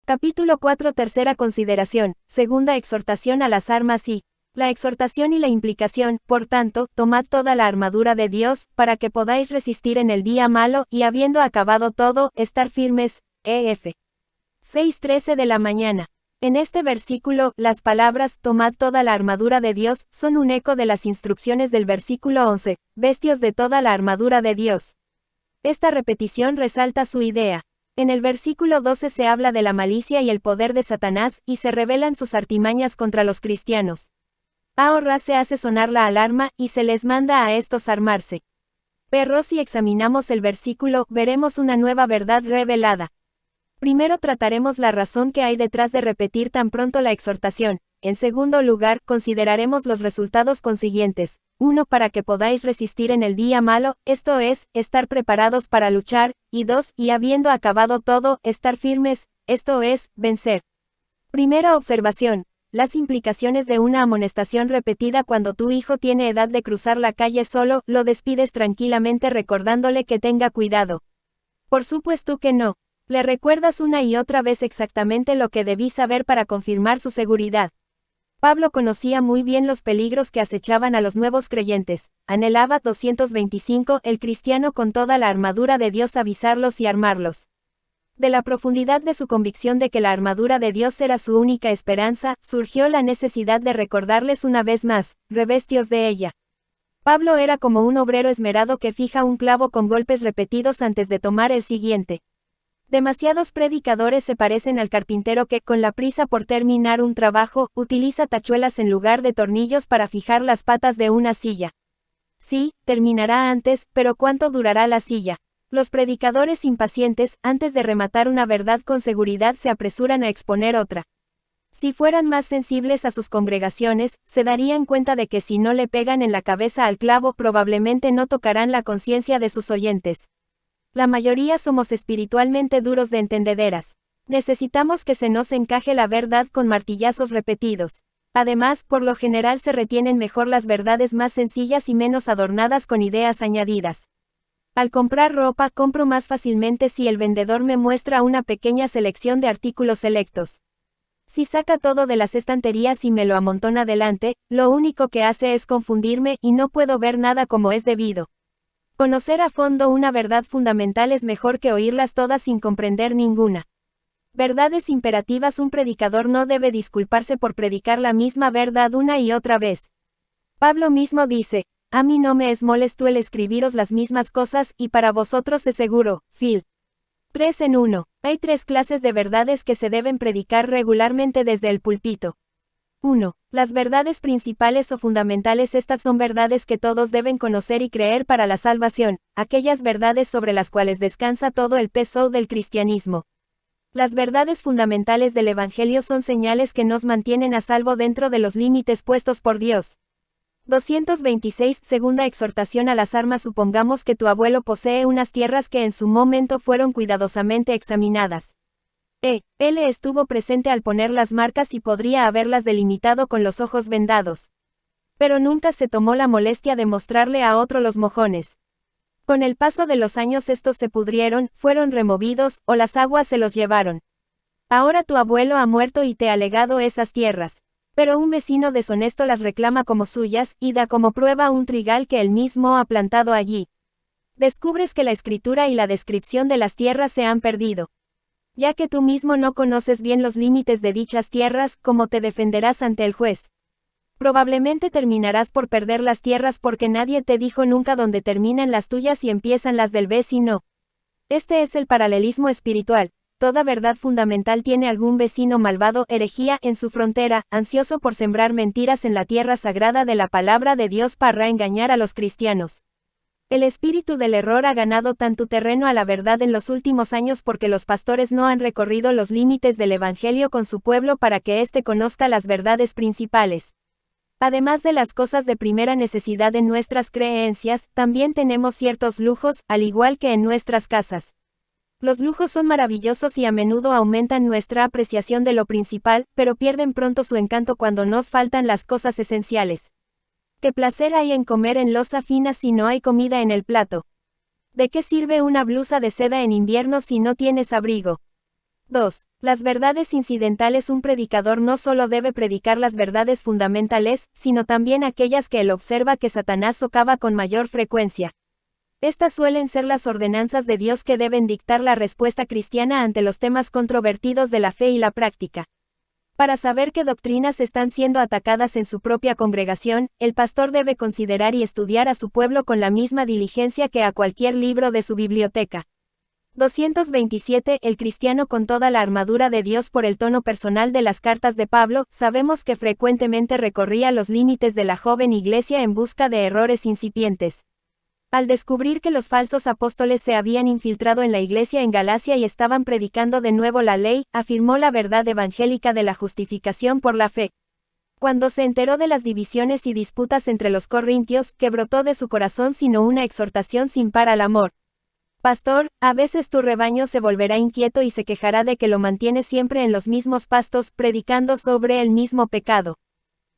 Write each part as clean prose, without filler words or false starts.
Capítulo 4. Tercera consideración, segunda exhortación a las armas y la exhortación y la implicación. Por tanto, tomad toda la armadura de Dios, para que podáis resistir en el día malo, y habiendo acabado todo, estar firmes. Ef. 6:13 de la mañana. En este versículo, las palabras, tomad toda la armadura de Dios, son un eco de las instrucciones del versículo 11, vestios de toda la armadura de Dios. Esta repetición resalta su idea. En el versículo 12 se habla de la malicia y el poder de Satanás, y se revelan sus artimañas contra los cristianos. Ahora se hace sonar la alarma, y se les manda a estos armarse. Pero si examinamos el versículo, veremos una nueva verdad revelada. Primero trataremos la razón que hay detrás de repetir tan pronto la exhortación. En segundo lugar, consideraremos los resultados consiguientes. 1. Para que podáis resistir en el día malo, esto es, estar preparados para luchar, y 2. Y habiendo acabado todo, estar firmes, esto es, vencer. Primera observación. Las implicaciones de una amonestación repetida cuando tu hijo tiene edad de cruzar la calle solo, lo despides tranquilamente recordándole que tenga cuidado. Por supuesto que no. Le recuerdas una y otra vez exactamente lo que debí saber para confirmar su seguridad. Pablo conocía muy bien los peligros que acechaban a los nuevos creyentes. Anhelaba 225 el cristiano con toda la armadura de Dios avisarlos y armarlos. De la profundidad de su convicción de que la armadura de Dios era su única esperanza, surgió la necesidad de recordarles una vez más, revestios de ella. Pablo era como un obrero esmerado que fija un clavo con golpes repetidos antes de tomar el siguiente. Demasiados predicadores se parecen al carpintero que, con la prisa por terminar un trabajo, utiliza tachuelas en lugar de tornillos para fijar las patas de una silla. Sí, terminará antes, pero ¿cuánto durará la silla? Los predicadores impacientes, antes de rematar una verdad con seguridad, se apresuran a exponer otra. Si fueran más sensibles a sus congregaciones, se darían cuenta de que si no le pegan en la cabeza al clavo, probablemente no tocarán la conciencia de sus oyentes. La mayoría somos espiritualmente duros de entendederas. Necesitamos que se nos encaje la verdad con martillazos repetidos. Además, por lo general se retienen mejor las verdades más sencillas y menos adornadas con ideas añadidas. Al comprar ropa, compro más fácilmente si el vendedor me muestra una pequeña selección de artículos selectos. Si saca todo de las estanterías y me lo amontona delante, lo único que hace es confundirme y no puedo ver nada como es debido. Conocer a fondo una verdad fundamental es mejor que oírlas todas sin comprender ninguna. Verdades imperativas. Un predicador no debe disculparse por predicar la misma verdad una y otra vez. Pablo mismo dice, a mí no me es molesto el escribiros las mismas cosas, y para vosotros es seguro. Phil. 3 en 1. Hay 3 clases de verdades que se deben predicar regularmente desde el púlpito. 1. Las verdades principales o fundamentales. Estas son verdades que todos deben conocer y creer para la salvación, aquellas verdades sobre las cuales descansa todo el peso del cristianismo. Las verdades fundamentales del Evangelio son señales que nos mantienen a salvo dentro de los límites puestos por Dios. 226. Segunda exhortación a las armas. Supongamos que tu abuelo posee unas tierras que en su momento fueron cuidadosamente examinadas. Él estuvo presente al poner las marcas y podría haberlas delimitado con los ojos vendados. Pero nunca se tomó la molestia de mostrarle a otro los mojones. Con el paso de los años estos se pudrieron, fueron removidos, o las aguas se los llevaron. Ahora tu abuelo ha muerto y te ha legado esas tierras. Pero un vecino deshonesto las reclama como suyas, y da como prueba un trigal que él mismo ha plantado allí. Descubres que la escritura y la descripción de las tierras se han perdido. Ya que tú mismo no conoces bien los límites de dichas tierras, ¿cómo te defenderás ante el juez? Probablemente terminarás por perder las tierras porque nadie te dijo nunca dónde terminan las tuyas y empiezan las del vecino. Este es el paralelismo espiritual. Toda verdad fundamental tiene algún vecino malvado, herejía, en su frontera, ansioso por sembrar mentiras en la tierra sagrada de la palabra de Dios para engañar a los cristianos. El espíritu del error ha ganado tanto terreno a la verdad en los últimos años porque los pastores no han recorrido los límites del Evangelio con su pueblo para que éste conozca las verdades principales. Además de las cosas de primera necesidad en nuestras creencias, también tenemos ciertos lujos, al igual que en nuestras casas. Los lujos son maravillosos y a menudo aumentan nuestra apreciación de lo principal, pero pierden pronto su encanto cuando nos faltan las cosas esenciales. ¿Qué placer hay en comer en loza fina si no hay comida en el plato? ¿De qué sirve una blusa de seda en invierno si no tienes abrigo? 2. Las verdades incidentales. Un predicador no solo debe predicar las verdades fundamentales, sino también aquellas que él observa que Satanás socava con mayor frecuencia. Estas suelen ser las ordenanzas de Dios que deben dictar la respuesta cristiana ante los temas controvertidos de la fe y la práctica. Para saber qué doctrinas están siendo atacadas en su propia congregación, el pastor debe considerar y estudiar a su pueblo con la misma diligencia que a cualquier libro de su biblioteca. 227. El cristiano con toda la armadura de Dios. Por el tono personal de las cartas de Pablo, sabemos que frecuentemente recorría los límites de la joven iglesia en busca de errores incipientes. Al descubrir que los falsos apóstoles se habían infiltrado en la iglesia en Galacia y estaban predicando de nuevo la ley, afirmó la verdad evangélica de la justificación por la fe. Cuando se enteró de las divisiones y disputas entre los corintios, que brotó de su corazón sino una exhortación sin par al amor. Pastor, a veces tu rebaño se volverá inquieto y se quejará de que lo mantienes siempre en los mismos pastos, predicando sobre el mismo pecado.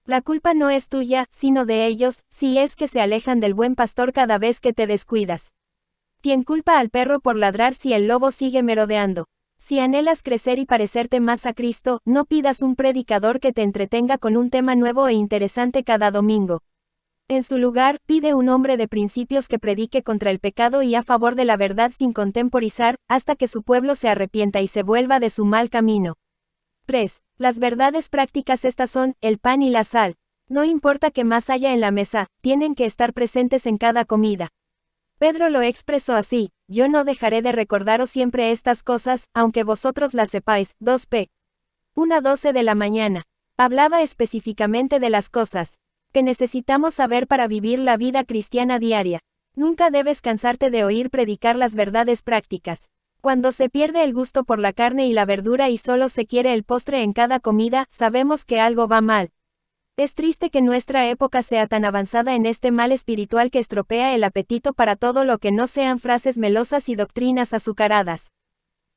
La culpa no es tuya, sino de ellos, si es que se alejan del buen pastor cada vez que te descuidas. ¿Quién culpa al perro por ladrar si el lobo sigue merodeando? Si anhelas crecer y parecerte más a Cristo, no pidas un predicador que te entretenga con un tema nuevo e interesante cada domingo. En su lugar, pide un hombre de principios que predique contra el pecado y a favor de la verdad sin contemporizar, hasta que su pueblo se arrepienta y se vuelva de su mal camino. 3. Las verdades prácticas. Estas son, el pan y la sal. No importa qué más haya en la mesa, tienen que estar presentes en cada comida. Pedro lo expresó así: yo no dejaré de recordaros siempre estas cosas, aunque vosotros las sepáis. 2 1:12 de la mañana. Hablaba específicamente de las cosas que necesitamos saber para vivir la vida cristiana diaria. Nunca debes cansarte de oír predicar las verdades prácticas. Cuando se pierde el gusto por la carne y la verdura y solo se quiere el postre en cada comida, sabemos que algo va mal. Es triste que nuestra época sea tan avanzada en este mal espiritual que estropea el apetito para todo lo que no sean frases melosas y doctrinas azucaradas.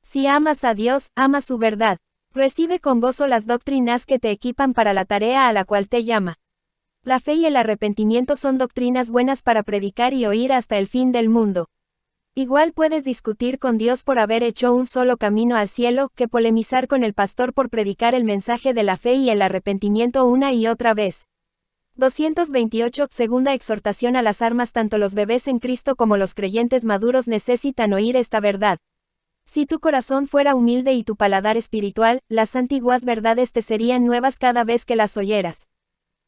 Si amas a Dios, ama su verdad. Recibe con gozo las doctrinas que te equipan para la tarea a la cual te llama. La fe y el arrepentimiento son doctrinas buenas para predicar y oír hasta el fin del mundo. Igual puedes discutir con Dios por haber hecho un solo camino al cielo, que polemizar con el pastor por predicar el mensaje de la fe y el arrepentimiento una y otra vez. 228. Segunda exhortación a las armas. Tanto los bebés en Cristo como los creyentes maduros necesitan oír esta verdad. Si tu corazón fuera humilde y tu paladar espiritual, las antiguas verdades te serían nuevas cada vez que las oyeras.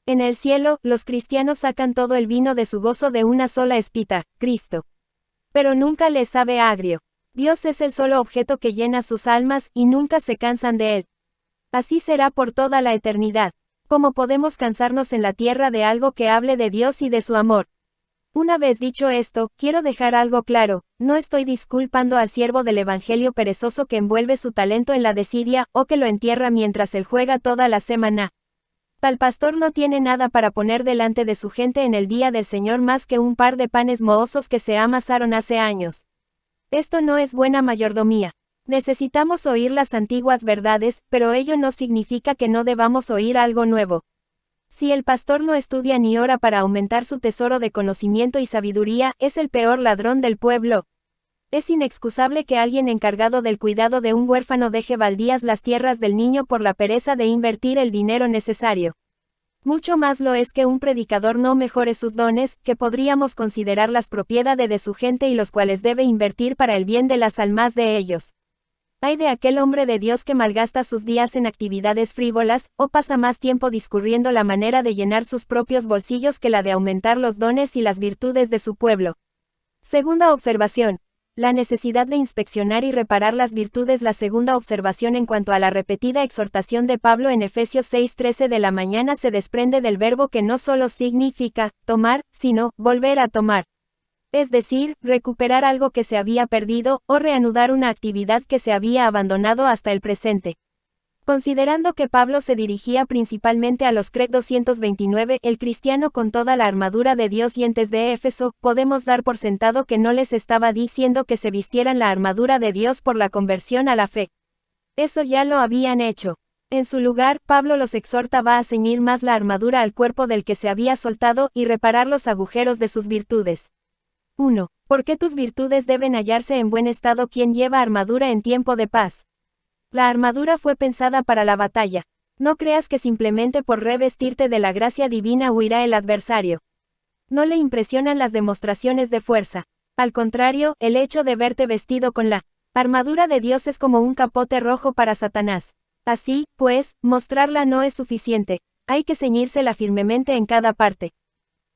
En el cielo, los cristianos sacan todo el vino de su gozo de una sola espita, Cristo. Pero nunca les sabe agrio. Dios es el solo objeto que llena sus almas, y nunca se cansan de él. Así será por toda la eternidad. ¿Cómo podemos cansarnos en la tierra de algo que hable de Dios y de su amor? Una vez dicho esto, quiero dejar algo claro: no estoy disculpando al siervo del evangelio perezoso que envuelve su talento en la desidia, o que lo entierra mientras él juega toda la semana. Tal pastor no tiene nada para poner delante de su gente en el día del Señor más que un par de panes mohosos que se amasaron hace años. Esto no es buena mayordomía. Necesitamos oír las antiguas verdades, pero ello no significa que no debamos oír algo nuevo. Si el pastor no estudia ni ora para aumentar su tesoro de conocimiento y sabiduría, es el peor ladrón del pueblo. Es inexcusable que alguien encargado del cuidado de un huérfano deje baldías las tierras del niño por la pereza de invertir el dinero necesario. Mucho más lo es que un predicador no mejore sus dones, que podríamos considerar las propiedades de su gente y los cuales debe invertir para el bien de las almas de ellos. Ay de aquel hombre de Dios que malgasta sus días en actividades frívolas, o pasa más tiempo discurriendo la manera de llenar sus propios bolsillos que la de aumentar los dones y las virtudes de su pueblo. Segunda observación. La necesidad de inspeccionar y reparar las virtudes. La segunda observación en cuanto a la repetida exhortación de Pablo en Efesios 6:13 de la mañana se desprende del verbo que no solo significa tomar, sino volver a tomar. Es decir, recuperar algo que se había perdido, o reanudar una actividad que se había abandonado hasta el presente. Considerando que Pablo se dirigía principalmente a los CREC 229, el cristiano con toda la armadura de Dios yentes de Éfeso, podemos dar por sentado que no les estaba diciendo que se vistieran la armadura de Dios por la conversión a la fe. Eso ya lo habían hecho. En su lugar, Pablo los exhortaba a ceñir más la armadura al cuerpo del que se había soltado, y reparar los agujeros de sus virtudes. 1. ¿Por qué tus virtudes deben hallarse en buen estado? ¿Quién lleva armadura en tiempo de paz? La armadura fue pensada para la batalla. No creas que simplemente por revestirte de la gracia divina huirá el adversario. No le impresionan las demostraciones de fuerza. Al contrario, el hecho de verte vestido con la armadura de Dios es como un capote rojo para Satanás. Así, pues, mostrarla no es suficiente, hay que ceñírsela firmemente en cada parte.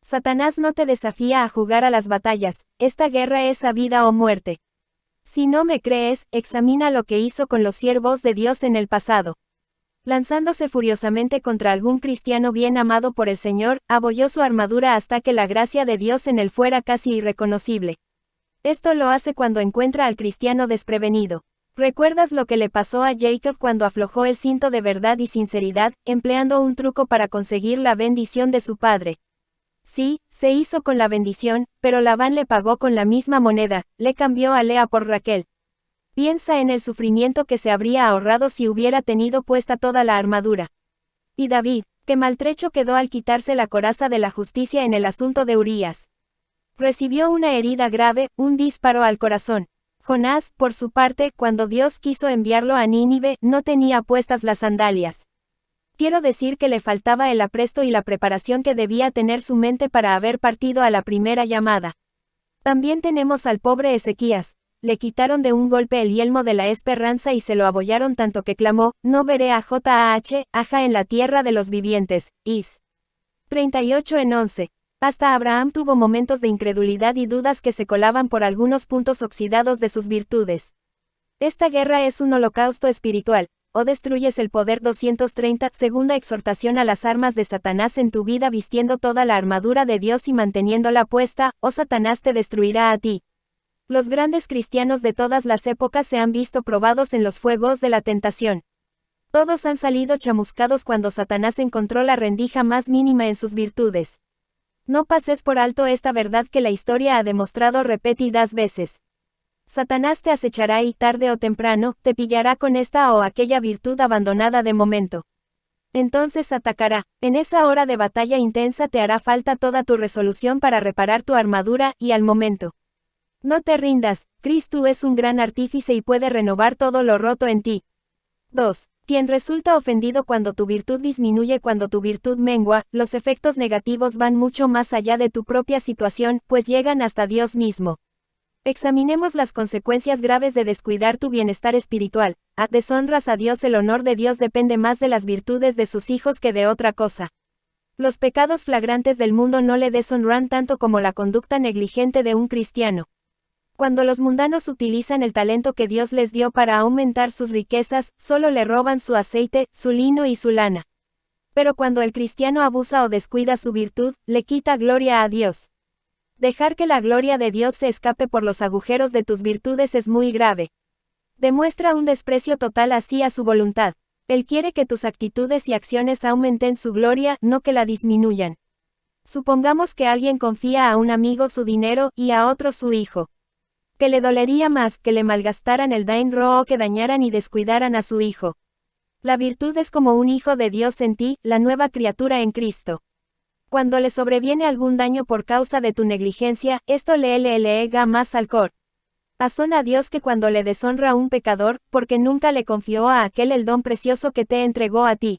Satanás no te desafía a jugar a las batallas, esta guerra es a vida o muerte. Si no me crees, examina lo que hizo con los siervos de Dios en el pasado. Lanzándose furiosamente contra algún cristiano bien amado por el Señor, abolló su armadura hasta que la gracia de Dios en él fuera casi irreconocible. Esto lo hace cuando encuentra al cristiano desprevenido. ¿Recuerdas lo que le pasó a Jacob cuando aflojó el cinto de verdad y sinceridad, empleando un truco para conseguir la bendición de su padre? Sí, se hizo con la bendición, pero Labán le pagó con la misma moneda, le cambió a Lea por Raquel. Piensa en el sufrimiento que se habría ahorrado si hubiera tenido puesta toda la armadura. Y David, qué maltrecho quedó al quitarse la coraza de la justicia en el asunto de Urías. Recibió una herida grave, un disparo al corazón. Jonás, por su parte, cuando Dios quiso enviarlo a Nínive, no tenía puestas las sandalias. Quiero decir que le faltaba el apresto y la preparación que debía tener su mente para haber partido a la primera llamada. También tenemos al pobre Ezequías. Le quitaron de un golpe el yelmo de la esperanza y se lo abollaron tanto que clamó, no veré a Aja en la tierra de los vivientes. Is. 38:11. Hasta Abraham tuvo momentos de incredulidad y dudas que se colaban por algunos puntos oxidados de sus virtudes. Esta guerra es un holocausto espiritual. O destruyes el poder. 230. Segunda exhortación a las armas de Satanás en tu vida vistiendo toda la armadura de Dios y manteniéndola puesta, o Satanás te destruirá a ti. Los grandes cristianos de todas las épocas se han visto probados en los fuegos de la tentación. Todos han salido chamuscados cuando Satanás encontró la rendija más mínima en sus virtudes. No pases por alto esta verdad que la historia ha demostrado repetidas veces. Satanás te acechará y tarde o temprano, te pillará con esta o aquella virtud abandonada de momento. Entonces atacará. En esa hora de batalla intensa te hará falta toda tu resolución para reparar tu armadura, y al momento. No te rindas, Cristo es un gran artífice y puede renovar todo lo roto en ti. 2. Quien resulta ofendido cuando tu virtud disminuye, cuando tu virtud mengua, los efectos negativos van mucho más allá de tu propia situación, pues llegan hasta Dios mismo. Examinemos las consecuencias graves de descuidar tu bienestar espiritual. Deshonras a Dios. El honor de Dios depende más de las virtudes de sus hijos que de otra cosa. Los pecados flagrantes del mundo no le deshonran tanto como la conducta negligente de un cristiano. Cuando los mundanos utilizan el talento que Dios les dio para aumentar sus riquezas, solo le roban su aceite, su lino y su lana. Pero cuando el cristiano abusa o descuida su virtud, le quita gloria a Dios. Dejar que la gloria de Dios se escape por los agujeros de tus virtudes es muy grave. Demuestra un desprecio total así a su voluntad. Él quiere que tus actitudes y acciones aumenten su gloria, no que la disminuyan. Supongamos que alguien confía a un amigo su dinero y a otro su hijo. ¿Qué le dolería más que le malgastaran el dinero o que dañaran y descuidaran a su hijo? La virtud es como un hijo de Dios en ti, la nueva criatura en Cristo. Cuando le sobreviene algún daño por causa de tu negligencia, esto le llega más al cor. Azón a Dios que cuando le deshonra a un pecador, porque nunca le confió a aquel el don precioso que te entregó a ti.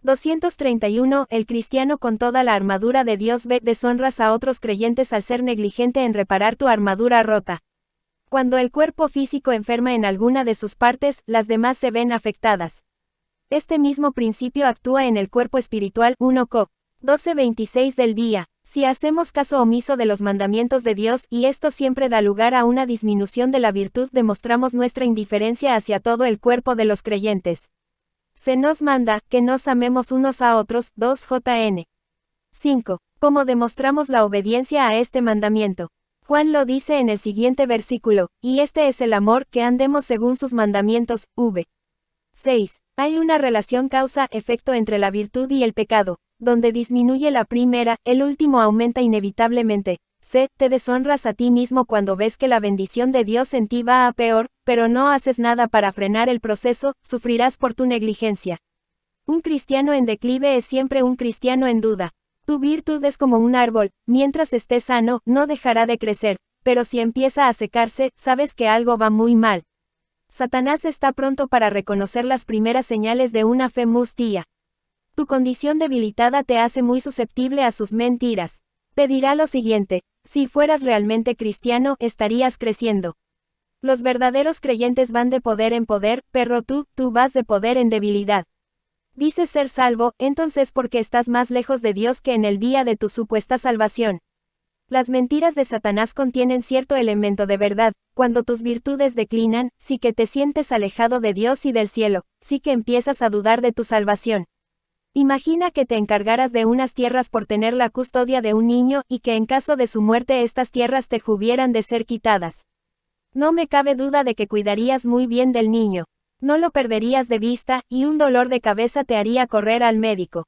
231. El cristiano con toda la armadura de Dios deshonras a otros creyentes al ser negligente en reparar tu armadura rota. Cuando el cuerpo físico enferma en alguna de sus partes, las demás se ven afectadas. Este mismo principio actúa en el cuerpo espiritual. 1 Co. 12:26 del día. Si hacemos caso omiso de los mandamientos de Dios, y esto siempre da lugar a una disminución de la virtud, demostramos nuestra indiferencia hacia todo el cuerpo de los creyentes. Se nos manda que nos amemos unos a otros. 2 Jn. 5. ¿Cómo demostramos la obediencia a este mandamiento? Juan lo dice en el siguiente versículo, y este es el amor, que andemos según sus mandamientos. 6. Hay una relación causa-efecto entre la virtud y el pecado. Donde disminuye la primera, el último aumenta inevitablemente. Te deshonras a ti mismo cuando ves que la bendición de Dios en ti va a peor, pero no haces nada para frenar el proceso, sufrirás por tu negligencia. Un cristiano en declive es siempre un cristiano en duda. Tu virtud es como un árbol, mientras esté sano, no dejará de crecer, pero si empieza a secarse, sabes que algo va muy mal. Satanás está pronto para reconocer las primeras señales de una fe mustia. Tu condición debilitada te hace muy susceptible a sus mentiras. Te dirá lo siguiente: si fueras realmente cristiano, estarías creciendo. Los verdaderos creyentes van de poder en poder, pero tú vas de poder en debilidad. Dices ser salvo, entonces porque estás más lejos de Dios que en el día de tu supuesta salvación. Las mentiras de Satanás contienen cierto elemento de verdad. Cuando tus virtudes declinan, sí que te sientes alejado de Dios y del cielo, sí que empiezas a dudar de tu salvación. Imagina que te encargaras de unas tierras por tener la custodia de un niño y que en caso de su muerte estas tierras te hubieran de ser quitadas. No me cabe duda de que cuidarías muy bien del niño. No lo perderías de vista, y un dolor de cabeza te haría correr al médico.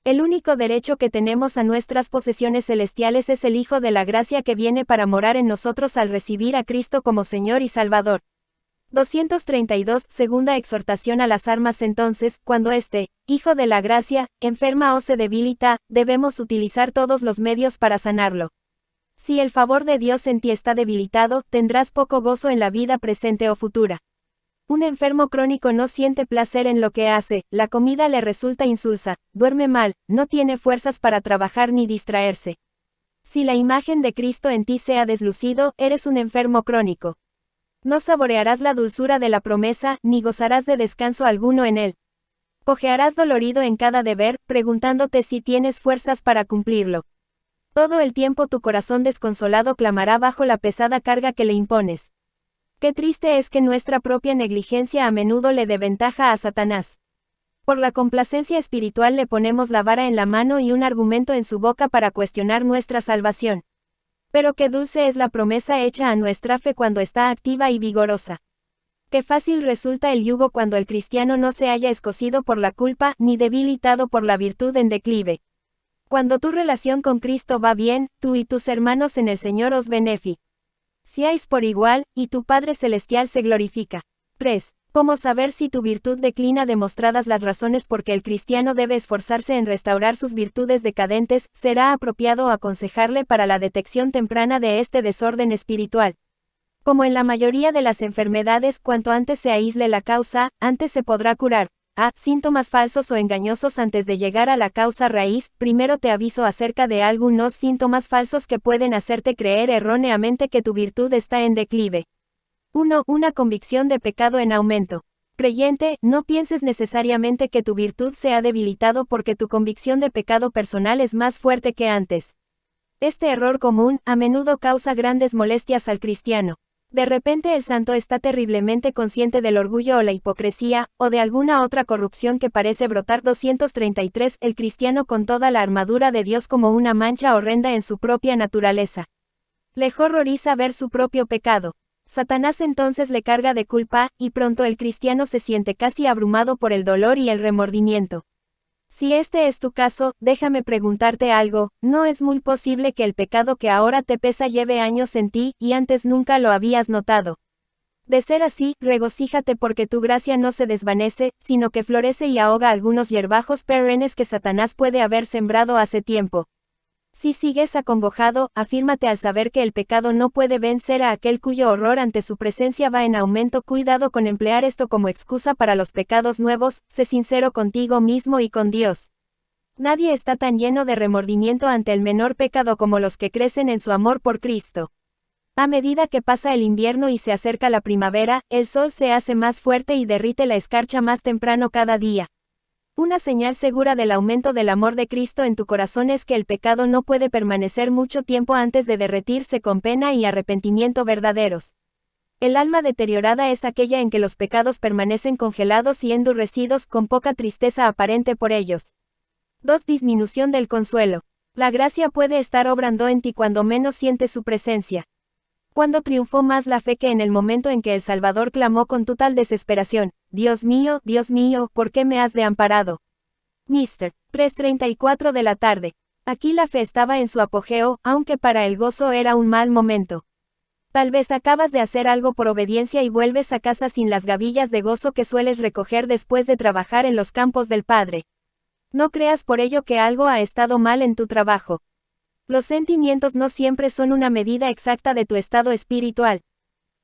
El único derecho que tenemos a nuestras posesiones celestiales es el Hijo de la Gracia que viene para morar en nosotros al recibir a Cristo como Señor y Salvador. 232. Segunda exhortación a las armas. Entonces, cuando este Hijo de la Gracia enferma o se debilita, debemos utilizar todos los medios para sanarlo. Si el favor de Dios en ti está debilitado, tendrás poco gozo en la vida presente o futura. Un enfermo crónico no siente placer en lo que hace, la comida le resulta insulsa, duerme mal, no tiene fuerzas para trabajar ni distraerse. Si la imagen de Cristo en ti se ha deslucido, eres un enfermo crónico. No saborearás la dulzura de la promesa, ni gozarás de descanso alguno en él. Cojearás dolorido en cada deber, preguntándote si tienes fuerzas para cumplirlo. Todo el tiempo tu corazón desconsolado clamará bajo la pesada carga que le impones. Qué triste es que nuestra propia negligencia a menudo le dé ventaja a Satanás. Por la complacencia espiritual le ponemos la vara en la mano y un argumento en su boca para cuestionar nuestra salvación. Pero qué dulce es la promesa hecha a nuestra fe cuando está activa y vigorosa. Qué fácil resulta el yugo cuando el cristiano no se haya escocido por la culpa, ni debilitado por la virtud en declive. Cuando tu relación con Cristo va bien, tú y tus hermanos en el Señor os beneficiáis por igual, y tu Padre Celestial se glorifica. 3. ¿Cómo saber si tu virtud declina? Demostradas las razones por que el cristiano debe esforzarse en restaurar sus virtudes decadentes, será apropiado aconsejarle para la detección temprana de este desorden espiritual. Como en la mayoría de las enfermedades, cuanto antes se aísle la causa, antes se podrá curar. Síntomas falsos o engañosos. Antes de llegar a la causa raíz, primero te aviso acerca de algunos síntomas falsos que pueden hacerte creer erróneamente que tu virtud está en declive. 1. Una convicción de pecado en aumento. Creyente, no pienses necesariamente que tu virtud se ha debilitado porque tu convicción de pecado personal es más fuerte que antes. Este error común, a menudo causa grandes molestias al cristiano. De repente el santo está terriblemente consciente del orgullo o la hipocresía, o de alguna otra corrupción que parece brotar. 233. El cristiano con toda la armadura de Dios como una mancha horrenda en su propia naturaleza. Le horroriza ver su propio pecado. Satanás entonces le carga de culpa, y pronto el cristiano se siente casi abrumado por el dolor y el remordimiento. Si este es tu caso, déjame preguntarte algo: ¿no es muy posible que el pecado que ahora te pesa lleve años en ti, y antes nunca lo habías notado? De ser así, regocíjate porque tu gracia no se desvanece, sino que florece y ahoga algunos hierbajos perennes que Satanás puede haber sembrado hace tiempo. Si sigues acongojado, afírmate al saber que el pecado no puede vencer a aquel cuyo horror ante su presencia va en aumento. Cuidado con emplear esto como excusa para los pecados nuevos, sé sincero contigo mismo y con Dios. Nadie está tan lleno de remordimiento ante el menor pecado como los que crecen en su amor por Cristo. A medida que pasa el invierno y se acerca la primavera, el sol se hace más fuerte y derrite la escarcha más temprano cada día. Una señal segura del aumento del amor de Cristo en tu corazón es que el pecado no puede permanecer mucho tiempo antes de derretirse con pena y arrepentimiento verdaderos. El alma deteriorada es aquella en que los pecados permanecen congelados y endurecidos con poca tristeza aparente por ellos. 2. Disminución del consuelo. La gracia puede estar obrando en ti cuando menos sientes su presencia. Cuando triunfó más la fe que en el momento en que el Salvador clamó con total desesperación: Dios mío, ¿por qué me has desamparado? Mr. 3:34 de la tarde. Aquí la fe estaba en su apogeo, aunque para el gozo era un mal momento. Tal vez acabas de hacer algo por obediencia y vuelves a casa sin las gavillas de gozo que sueles recoger después de trabajar en los campos del Padre. No creas por ello que algo ha estado mal en tu trabajo. Los sentimientos no siempre son una medida exacta de tu estado espiritual.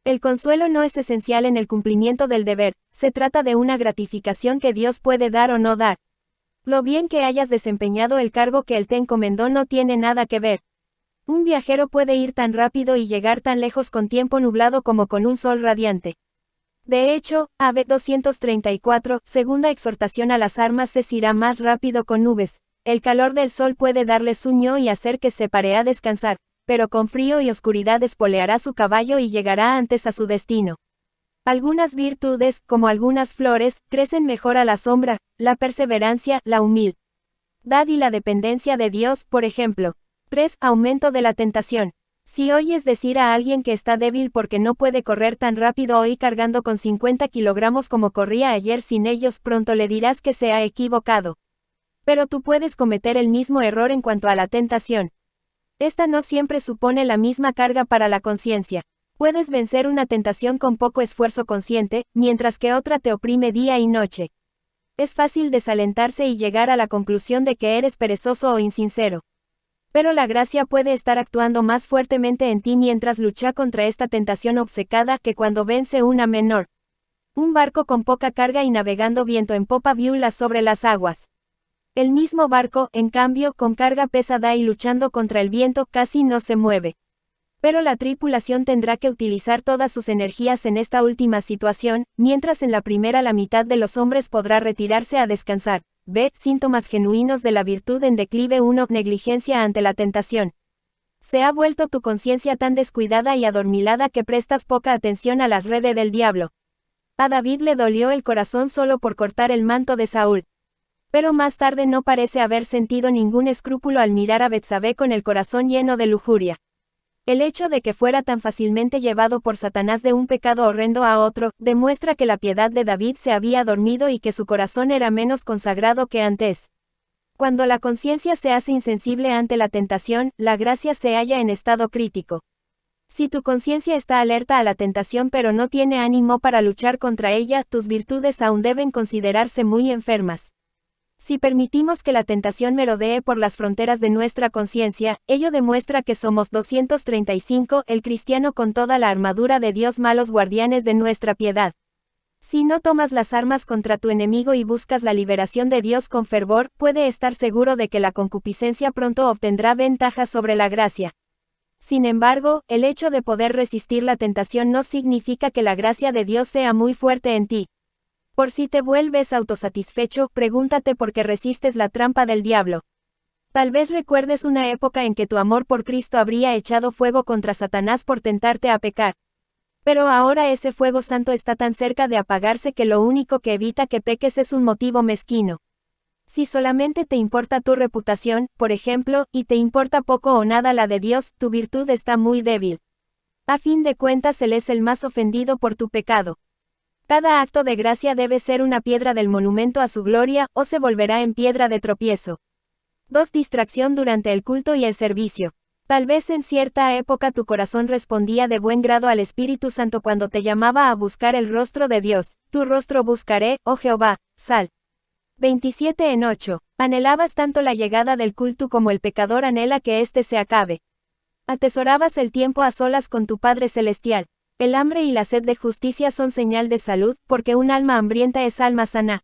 El consuelo no es esencial en el cumplimiento del deber, se trata de una gratificación que Dios puede dar o no dar. Lo bien que hayas desempeñado el cargo que Él te encomendó no tiene nada que ver. Un viajero puede ir tan rápido y llegar tan lejos con tiempo nublado como con un sol radiante. De hecho, AB 234, segunda exhortación a las armas, se irá más rápido con nubes. El calor del sol puede darle sueño y hacer que se pare a descansar, pero con frío y oscuridad espoleará su caballo y llegará antes a su destino. Algunas virtudes, como algunas flores, crecen mejor a la sombra, la perseverancia, la humildad y la dependencia de Dios, por ejemplo. 3. Aumento de la tentación. Si oyes decir a alguien que está débil porque no puede correr tan rápido hoy cargando con 50 kilogramos como corría ayer sin ellos, pronto le dirás que se ha equivocado. Pero tú puedes cometer el mismo error en cuanto a la tentación. Esta no siempre supone la misma carga para la conciencia. Puedes vencer una tentación con poco esfuerzo consciente, mientras que otra te oprime día y noche. Es fácil desalentarse y llegar a la conclusión de que eres perezoso o insincero. Pero la gracia puede estar actuando más fuertemente en ti mientras lucha contra esta tentación obcecada que cuando vence una menor. Un barco con poca carga y navegando viento en popa viula sobre las aguas. El mismo barco, en cambio, con carga pesada y luchando contra el viento, casi no se mueve. Pero la tripulación tendrá que utilizar todas sus energías en esta última situación, mientras en la primera la mitad de los hombres podrá retirarse a descansar. B. Síntomas genuinos de la virtud en declive. 1. Negligencia ante la tentación. Se ha vuelto tu conciencia tan descuidada y adormilada que prestas poca atención a las redes del diablo. A David le dolió el corazón solo por cortar el manto de Saúl. Pero más tarde no parece haber sentido ningún escrúpulo al mirar a Betsabé con el corazón lleno de lujuria. El hecho de que fuera tan fácilmente llevado por Satanás de un pecado horrendo a otro, demuestra que la piedad de David se había dormido y que su corazón era menos consagrado que antes. Cuando la conciencia se hace insensible ante la tentación, la gracia se halla en estado crítico. Si tu conciencia está alerta a la tentación pero no tiene ánimo para luchar contra ella, tus virtudes aún deben considerarse muy enfermas. Si permitimos que la tentación merodee por las fronteras de nuestra conciencia, ello demuestra que somos 235, el cristiano con toda la armadura de Dios, malos guardianes de nuestra piedad. Si no tomas las armas contra tu enemigo y buscas la liberación de Dios con fervor, puede estar seguro de que la concupiscencia pronto obtendrá ventaja sobre la gracia. Sin embargo, el hecho de poder resistir la tentación no significa que la gracia de Dios sea muy fuerte en ti. Por si te vuelves autosatisfecho, pregúntate por qué resistes la trampa del diablo. Tal vez recuerdes una época en que tu amor por Cristo habría echado fuego contra Satanás por tentarte a pecar. Pero ahora ese fuego santo está tan cerca de apagarse que lo único que evita que peques es un motivo mezquino. Si solamente te importa tu reputación, por ejemplo, y te importa poco o nada la de Dios, tu virtud está muy débil. A fin de cuentas Él es el más ofendido por tu pecado. Cada acto de gracia debe ser una piedra del monumento a su gloria, o se volverá en piedra de tropiezo. 2. Distracción durante el culto y el servicio. Tal vez en cierta época tu corazón respondía de buen grado al Espíritu Santo cuando te llamaba a buscar el rostro de Dios. Tu rostro buscaré, oh Jehová. Sal. 27:8. Anhelabas tanto la llegada del culto como el pecador anhela que éste se acabe. Atesorabas el tiempo a solas con tu Padre Celestial. El hambre y la sed de justicia son señal de salud, porque un alma hambrienta es alma sana.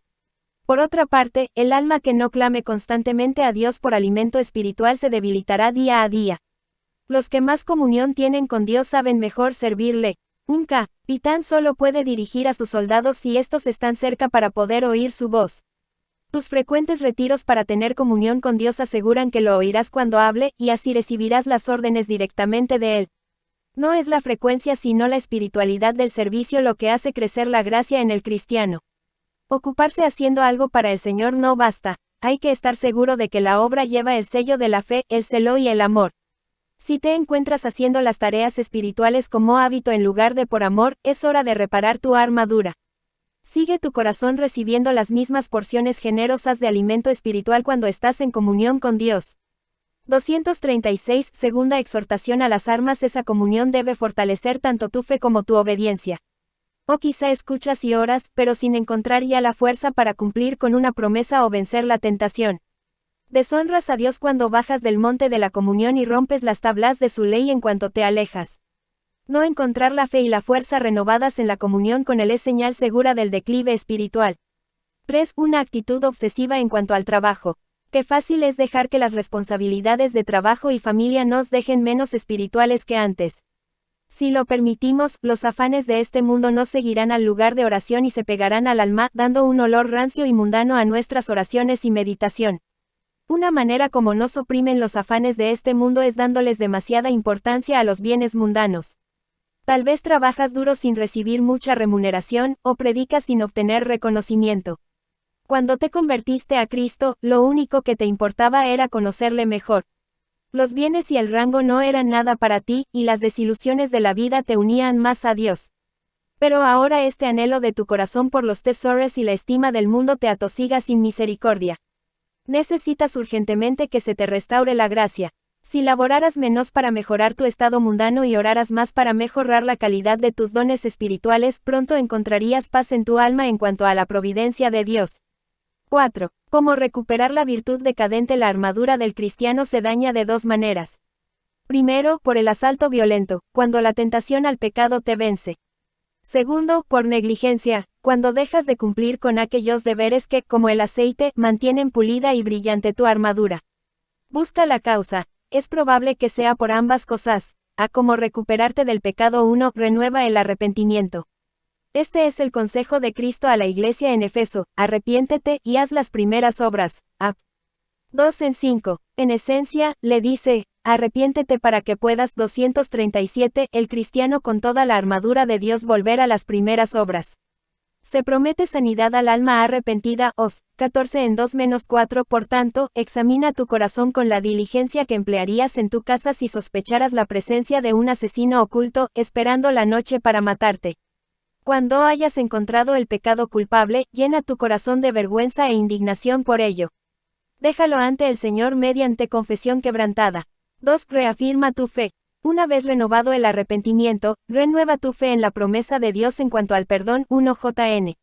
Por otra parte, el alma que no clame constantemente a Dios por alimento espiritual se debilitará día a día. Los que más comunión tienen con Dios saben mejor servirle. Un capitán solo puede dirigir a sus soldados si estos están cerca para poder oír su voz. Tus frecuentes retiros para tener comunión con Dios aseguran que lo oirás cuando hable, y así recibirás las órdenes directamente de Él. No es la frecuencia sino la espiritualidad del servicio lo que hace crecer la gracia en el cristiano. Ocuparse haciendo algo para el Señor no basta, hay que estar seguro de que la obra lleva el sello de la fe, el celo y el amor. Si te encuentras haciendo las tareas espirituales como hábito en lugar de por amor, es hora de reparar tu armadura. Sigue tu corazón recibiendo las mismas porciones generosas de alimento espiritual cuando estás en comunión con Dios. 236. Segunda exhortación a las armas. Esa comunión debe fortalecer tanto tu fe como tu obediencia. O quizá escuchas y oras, pero sin encontrar ya la fuerza para cumplir con una promesa o vencer la tentación. Deshonras a Dios cuando bajas del monte de la comunión y rompes las tablas de su ley en cuanto te alejas. No encontrar la fe y la fuerza renovadas en la comunión con Él es señal segura del declive espiritual. 3. Una actitud obsesiva en cuanto al trabajo. Qué fácil es dejar que las responsabilidades de trabajo y familia nos dejen menos espirituales que antes. Si lo permitimos, los afanes de este mundo nos seguirán al lugar de oración y se pegarán al alma, dando un olor rancio y mundano a nuestras oraciones y meditación. Una manera como nos oprimen los afanes de este mundo es dándoles demasiada importancia a los bienes mundanos. Tal vez trabajas duro sin recibir mucha remuneración, o predicas sin obtener reconocimiento. Cuando te convertiste a Cristo, lo único que te importaba era conocerle mejor. Los bienes y el rango no eran nada para ti, y las desilusiones de la vida te unían más a Dios. Pero ahora este anhelo de tu corazón por los tesoros y la estima del mundo te atosiga sin misericordia. Necesitas urgentemente que se te restaure la gracia. Si laboraras menos para mejorar tu estado mundano y oraras más para mejorar la calidad de tus dones espirituales, pronto encontrarías paz en tu alma en cuanto a la providencia de Dios. 4. ¿Cómo recuperar la virtud decadente? La armadura del cristiano se daña de dos maneras. Primero, por el asalto violento, cuando la tentación al pecado te vence. Segundo, por negligencia, cuando dejas de cumplir con aquellos deberes que, como el aceite, mantienen pulida y brillante tu armadura. Busca la causa. Es probable que sea por ambas cosas. A cómo recuperarte del pecado. 1. Renueva el arrepentimiento. Este es el consejo de Cristo a la iglesia en Efeso: arrepiéntete y haz las primeras obras. A 2:5. En esencia, le dice, arrepiéntete para que puedas. 237. El cristiano con toda la armadura de Dios volver a las primeras obras. Se promete sanidad al alma arrepentida. Os 14 en 2-4. Por tanto, examina tu corazón con la diligencia que emplearías en tu casa si sospecharas la presencia de un asesino oculto, esperando la noche para matarte. Cuando hayas encontrado el pecado culpable, llena tu corazón de vergüenza e indignación por ello. Déjalo ante el Señor mediante confesión quebrantada. 2. Reafirma tu fe. Una vez renovado el arrepentimiento, renueva tu fe en la promesa de Dios en cuanto al perdón. 1 Jn.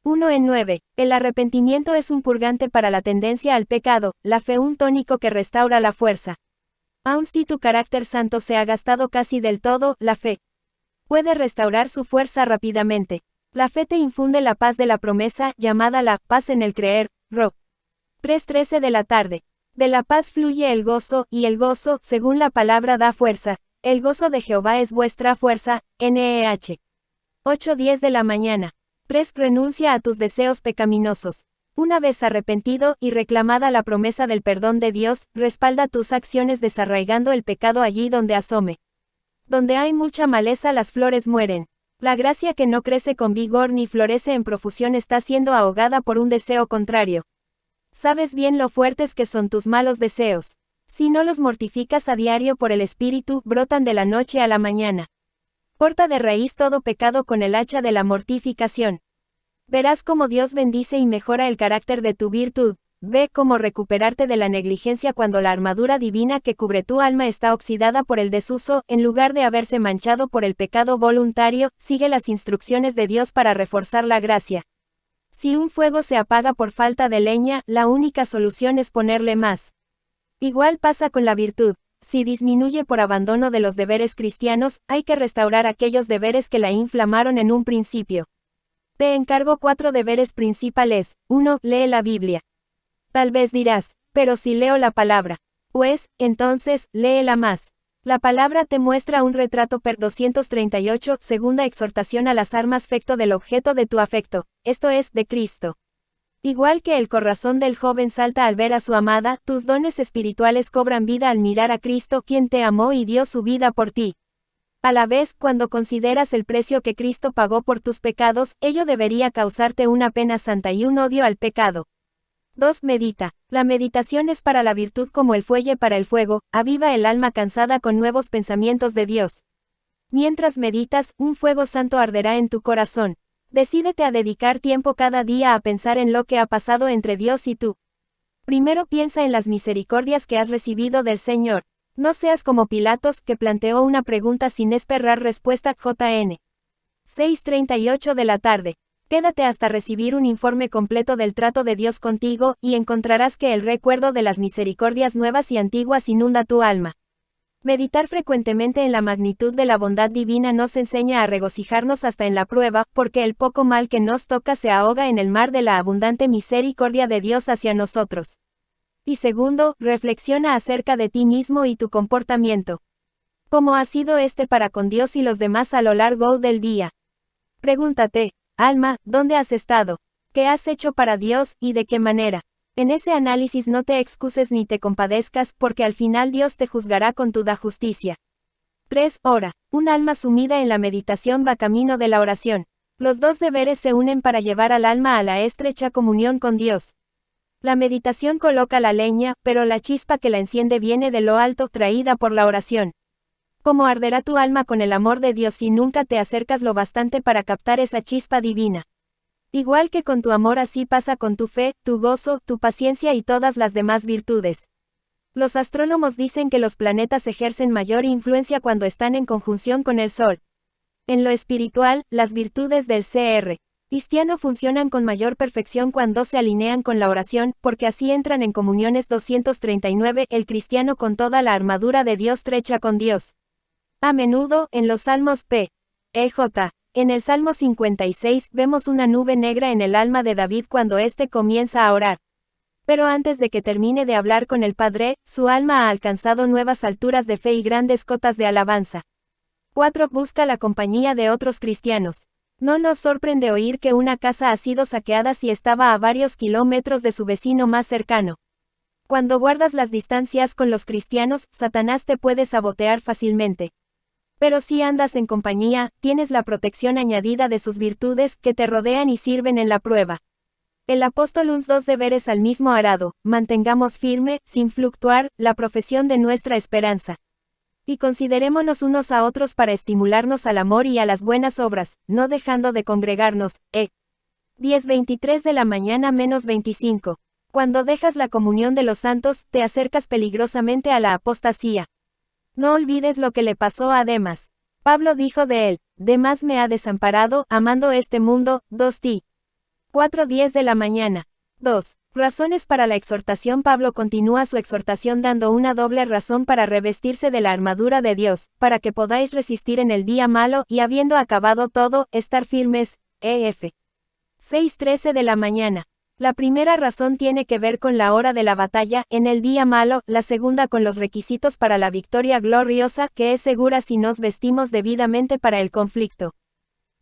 1:9. El arrepentimiento es un purgante para la tendencia al pecado, la fe un tónico que restaura la fuerza. Aun si tu carácter santo se ha gastado casi del todo, la fe puede restaurar su fuerza rápidamente. La fe te infunde la paz de la promesa, llamada la paz en el creer. Ro. 3:13 de la tarde. De la paz fluye el gozo, y el gozo, según la palabra, da fuerza. El gozo de Jehová es vuestra fuerza. NEH. 8:10 de la mañana. 3. Renuncia a tus deseos pecaminosos. Una vez arrepentido y reclamada la promesa del perdón de Dios, respalda tus acciones desarraigando el pecado allí donde asome. Donde hay mucha maleza las flores mueren. La gracia que no crece con vigor ni florece en profusión está siendo ahogada por un deseo contrario. Sabes bien lo fuertes que son tus malos deseos. Si no los mortificas a diario por el Espíritu, brotan de la noche a la mañana. Corta de raíz todo pecado con el hacha de la mortificación. Verás cómo Dios bendice y mejora el carácter de tu virtud. Ve cómo recuperarte de la negligencia cuando la armadura divina que cubre tu alma está oxidada por el desuso. En lugar de haberse manchado por el pecado voluntario, sigue las instrucciones de Dios para reforzar la gracia. Si un fuego se apaga por falta de leña, la única solución es ponerle más. Igual pasa con la virtud. Si disminuye por abandono de los deberes cristianos, hay que restaurar aquellos deberes que la inflamaron en un principio. Te encargo 4 deberes principales. 1. Lee la Biblia. Tal vez dirás, pero si leo la palabra. Pues, entonces, léela más. La palabra te muestra un retrato. 238. Segunda exhortación a las armas. Fecto del objeto de tu afecto, esto es, de Cristo. Igual que el corazón del joven salta al ver a su amada, tus dones espirituales cobran vida al mirar a Cristo, quien te amó y dio su vida por ti. A la vez, cuando consideras el precio que Cristo pagó por tus pecados, ello debería causarte una pena santa y un odio al pecado. 2. Medita. La meditación es para la virtud como el fuelle para el fuego, aviva el alma cansada con nuevos pensamientos de Dios. Mientras meditas, un fuego santo arderá en tu corazón. Decídete a dedicar tiempo cada día a pensar en lo que ha pasado entre Dios y tú. Primero piensa en las misericordias que has recibido del Señor. No seas como Pilatos, que planteó una pregunta sin esperar respuesta. Jn. 6:38 de la tarde. Quédate hasta recibir un informe completo del trato de Dios contigo, y encontrarás que el recuerdo de las misericordias nuevas y antiguas inunda tu alma. Meditar frecuentemente en la magnitud de la bondad divina nos enseña a regocijarnos hasta en la prueba, porque el poco mal que nos toca se ahoga en el mar de la abundante misericordia de Dios hacia nosotros. Y segundo, reflexiona acerca de ti mismo y tu comportamiento. ¿Cómo ha sido para con Dios y los demás a lo largo del día? Pregúntate, alma, ¿dónde has estado? ¿Qué has hecho para Dios y de qué manera? En ese análisis no te excuses ni te compadezcas, porque al final Dios te juzgará con toda justicia. 3. Ora. Un alma sumida en la meditación va camino de la oración. Los dos deberes se unen para llevar al alma a la estrecha comunión con Dios. La meditación coloca la leña, pero la chispa que la enciende viene de lo alto, traída por la oración. ¿Cómo arderá tu alma con el amor de Dios si nunca te acercas lo bastante para captar esa chispa divina? Igual que con tu amor, así pasa con tu fe, tu gozo, tu paciencia y todas las demás virtudes. Los astrónomos dicen que los planetas ejercen mayor influencia cuando están en conjunción con el Sol. En lo espiritual, las virtudes del Cr. cristiano funcionan con mayor perfección cuando se alinean con la oración, porque así entran en comuniones. 239. El cristiano con toda la armadura de Dios trecha con Dios. A menudo, en los salmos p. ej. En el Salmo 56 vemos una nube negra en el alma de David cuando éste comienza a orar. Pero antes de que termine de hablar con el Padre, su alma ha alcanzado nuevas alturas de fe y grandes cotas de alabanza. 4. Busca la compañía de otros cristianos. No nos sorprende oír que una casa ha sido saqueada si estaba a varios kilómetros de su vecino más cercano. Cuando guardas las distancias con los cristianos, Satanás te puede sabotear fácilmente. Pero si andas en compañía, tienes la protección añadida de sus virtudes, que te rodean y sirven en la prueba. El apóstol uns dos deberes al mismo arado, mantengamos firme, sin fluctuar, la profesión de nuestra esperanza. Y considerémonos unos a otros para estimularnos al amor y a las buenas obras, no dejando de congregarnos. 10:23 de la mañana menos 25. Cuando dejas la comunión de los santos, te acercas peligrosamente a la apostasía. No olvides lo que le pasó a Demas. Pablo dijo de él: Demas me ha desamparado, amando este mundo. 2 4:10 de la mañana. 2. Razones para la exhortación. Pablo continúa su exhortación dando una doble razón para revestirse de la armadura de Dios, para que podáis resistir en el día malo, y habiendo acabado todo, estar firmes. ef. 6:13 de la mañana. La primera razón tiene que ver con la hora de la batalla, en el día malo, la segunda con los requisitos para la victoria gloriosa, que es segura si nos vestimos debidamente para el conflicto.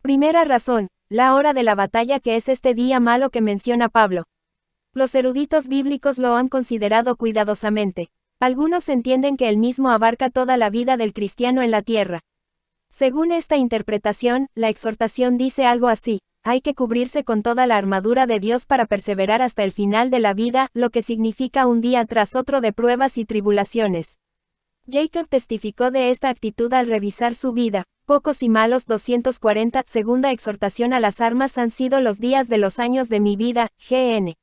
Primera razón, la hora de la batalla, que es este día malo que menciona Pablo. Los eruditos bíblicos lo han considerado cuidadosamente. Algunos entienden que el mismo abarca toda la vida del cristiano en la tierra. Según esta interpretación, la exhortación dice algo así: hay que cubrirse con toda la armadura de Dios para perseverar hasta el final de la vida, lo que significa un día tras otro de pruebas y tribulaciones. Jacob testificó de esta actitud al revisar su vida. Pocos y malos. 240. Segunda exhortación a las armas. Han sido los días de los años de mi vida. GN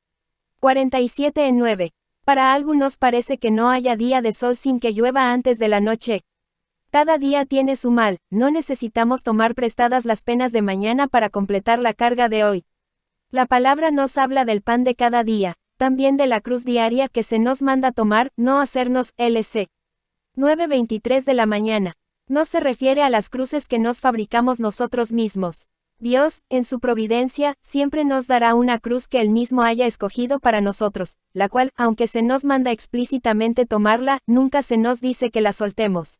47:9. Para algunos parece que no haya día de sol sin que llueva antes de la noche. Cada día tiene su mal, no necesitamos tomar prestadas las penas de mañana para completar la carga de hoy. La palabra nos habla del pan de cada día, también de la cruz diaria que se nos manda tomar, no hacernos LC 9:23 de la mañana. No se refiere a las cruces que nos fabricamos nosotros mismos. Dios, en su providencia, siempre nos dará una cruz que Él mismo haya escogido para nosotros, la cual, aunque se nos manda explícitamente tomarla, nunca se nos dice que la soltemos.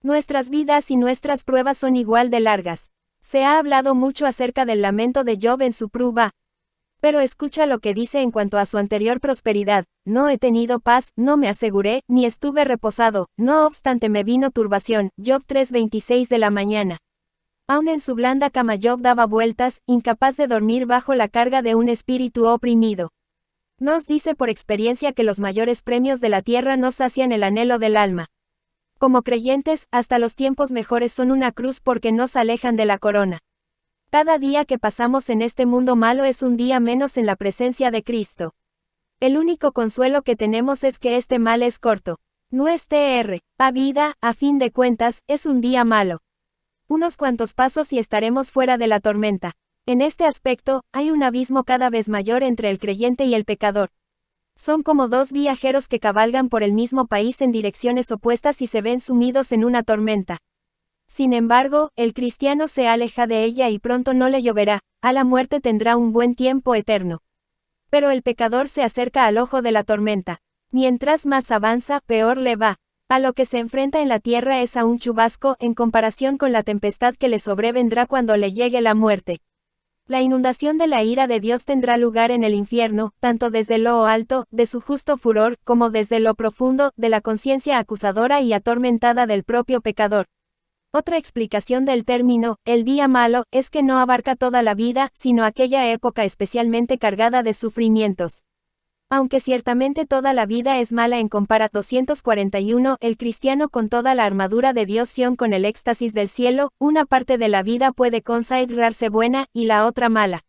Nuestras vidas y nuestras pruebas son igual de largas. Se ha hablado mucho acerca del lamento de Job en su prueba. Pero escucha lo que dice en cuanto a su anterior prosperidad: no he tenido paz, no me aseguré, ni estuve reposado, no obstante me vino turbación. Job 3:26 de la mañana. Aun en su blanda cama Job daba vueltas, incapaz de dormir bajo la carga de un espíritu oprimido. Nos dice por experiencia que los mayores premios de la tierra no sacian el anhelo del alma. Como creyentes, hasta los tiempos mejores son una cruz porque nos alejan de la corona. Cada día que pasamos en este mundo malo es un día menos en la presencia de Cristo. El único consuelo que tenemos es que este mal es corto. Nuestra vida, a fin de cuentas, es un día malo. Unos cuantos pasos y estaremos fuera de la tormenta. En este aspecto, hay un abismo cada vez mayor entre el creyente y el pecador. Son como dos viajeros que cabalgan por el mismo país en direcciones opuestas y se ven sumidos en una tormenta. Sin embargo, el cristiano se aleja de ella y pronto no le lloverá, a la muerte tendrá un buen tiempo eterno. Pero el pecador se acerca al ojo de la tormenta. Mientras más avanza, peor le va. A lo que se enfrenta en la tierra es a un chubasco en comparación con la tempestad que le sobrevendrá cuando le llegue la muerte. La inundación de la ira de Dios tendrá lugar en el infierno, tanto desde lo alto, de su justo furor, como desde lo profundo, de la conciencia acusadora y atormentada del propio pecador. Otra explicación del término, el día malo, es que no abarca toda la vida, sino aquella época especialmente cargada de sufrimientos. Aunque ciertamente toda la vida es mala en compara 241, el cristiano con toda la armadura de Dios con el éxtasis del cielo, una parte de la vida puede consagrarse buena, y la otra mala.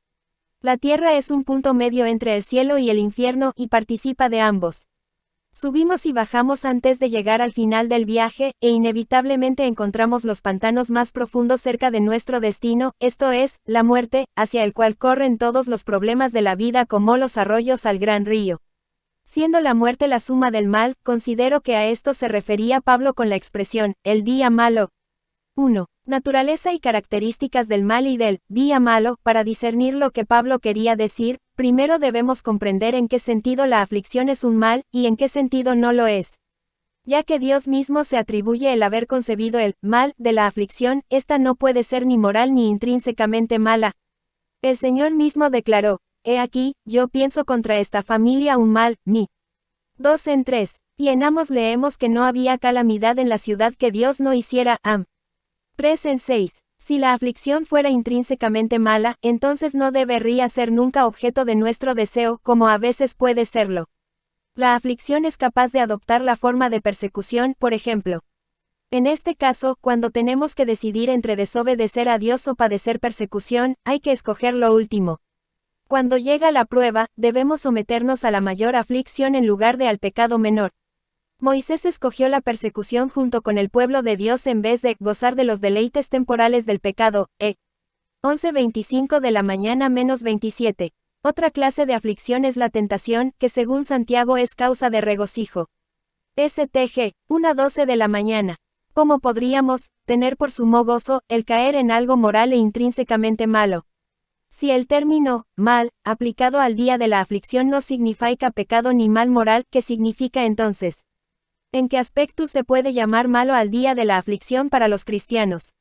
La tierra es un punto medio entre el cielo y el infierno, y participa de ambos. Subimos y bajamos antes de llegar al final del viaje, e inevitablemente encontramos los pantanos más profundos cerca de nuestro destino, esto es, la muerte, hacia el cual corren todos los problemas de la vida como los arroyos al gran río. Siendo la muerte la suma del mal, considero que a esto se refería Pablo con la expresión, el día malo. 1. Naturaleza y características del mal y del día malo. Para discernir lo que Pablo quería decir, primero debemos comprender en qué sentido la aflicción es un mal, y en qué sentido no lo es. Ya que Dios mismo se atribuye el haber concebido el mal de la aflicción, esta no puede ser ni moral ni intrínsecamente mala. El Señor mismo declaró, he aquí, yo pienso contra esta familia un mal, mi. 2 en 3. Y en Amos leemos que no había calamidad en la ciudad que Dios no hiciera, 3 en 6. Si la aflicción fuera intrínsecamente mala, entonces no debería ser nunca objeto de nuestro deseo, como a veces puede serlo. La aflicción es capaz de adoptar la forma de persecución, por ejemplo. En este caso, cuando tenemos que decidir entre desobedecer a Dios o padecer persecución, hay que escoger lo último. Cuando llega la prueba, debemos someternos a la mayor aflicción en lugar de al pecado menor. Moisés escogió la persecución junto con el pueblo de Dios en vez de gozar de los deleites temporales del pecado. 11:25 de la mañana menos 27. Otra clase de aflicción es la tentación, que según Santiago es causa de regocijo. STG, 1:12 de la mañana. ¿Cómo podríamos tener por sumo gozo el caer en algo moral e intrínsecamente malo? Si el término mal, aplicado al día de la aflicción no significa pecado ni mal moral, ¿qué significa entonces? ¿En qué aspecto se puede llamar malo al día de la aflicción para los cristianos?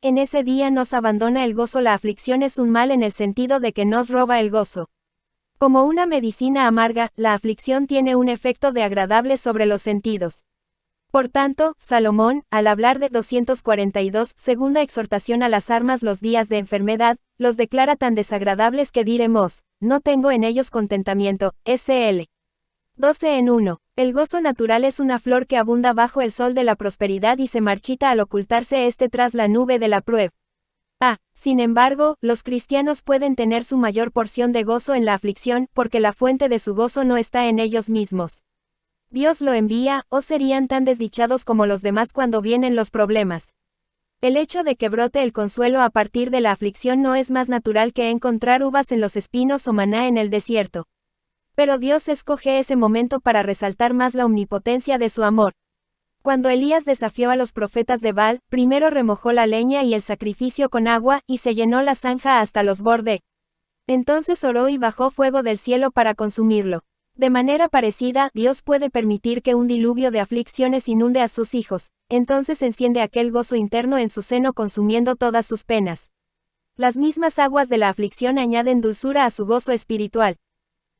En ese día nos abandona el gozo. La aflicción es un mal en el sentido de que nos roba el gozo. Como una medicina amarga, la aflicción tiene un efecto de agradable sobre los sentidos. Por tanto, Salomón, al hablar de 242, segunda exhortación a las armas los días de enfermedad, los declara tan desagradables que diremos, no tengo en ellos contentamiento, SL. 12 en 1. El gozo natural es una flor que abunda bajo el sol de la prosperidad y se marchita al ocultarse tras la nube de la prueba. Sin embargo, los cristianos pueden tener su mayor porción de gozo en la aflicción, porque la fuente de su gozo no está en ellos mismos. Dios lo envía, o serían tan desdichados como los demás cuando vienen los problemas. El hecho de que brote el consuelo a partir de la aflicción no es más natural que encontrar uvas en los espinos o maná en el desierto. Pero Dios escoge ese momento para resaltar más la omnipotencia de su amor. Cuando Elías desafió a los profetas de Baal, primero remojó la leña y el sacrificio con agua, y se llenó la zanja hasta los bordes. Entonces oró y bajó fuego del cielo para consumirlo. De manera parecida, Dios puede permitir que un diluvio de aflicciones inunde a sus hijos, entonces enciende aquel gozo interno en su seno consumiendo todas sus penas. Las mismas aguas de la aflicción añaden dulzura a su gozo espiritual.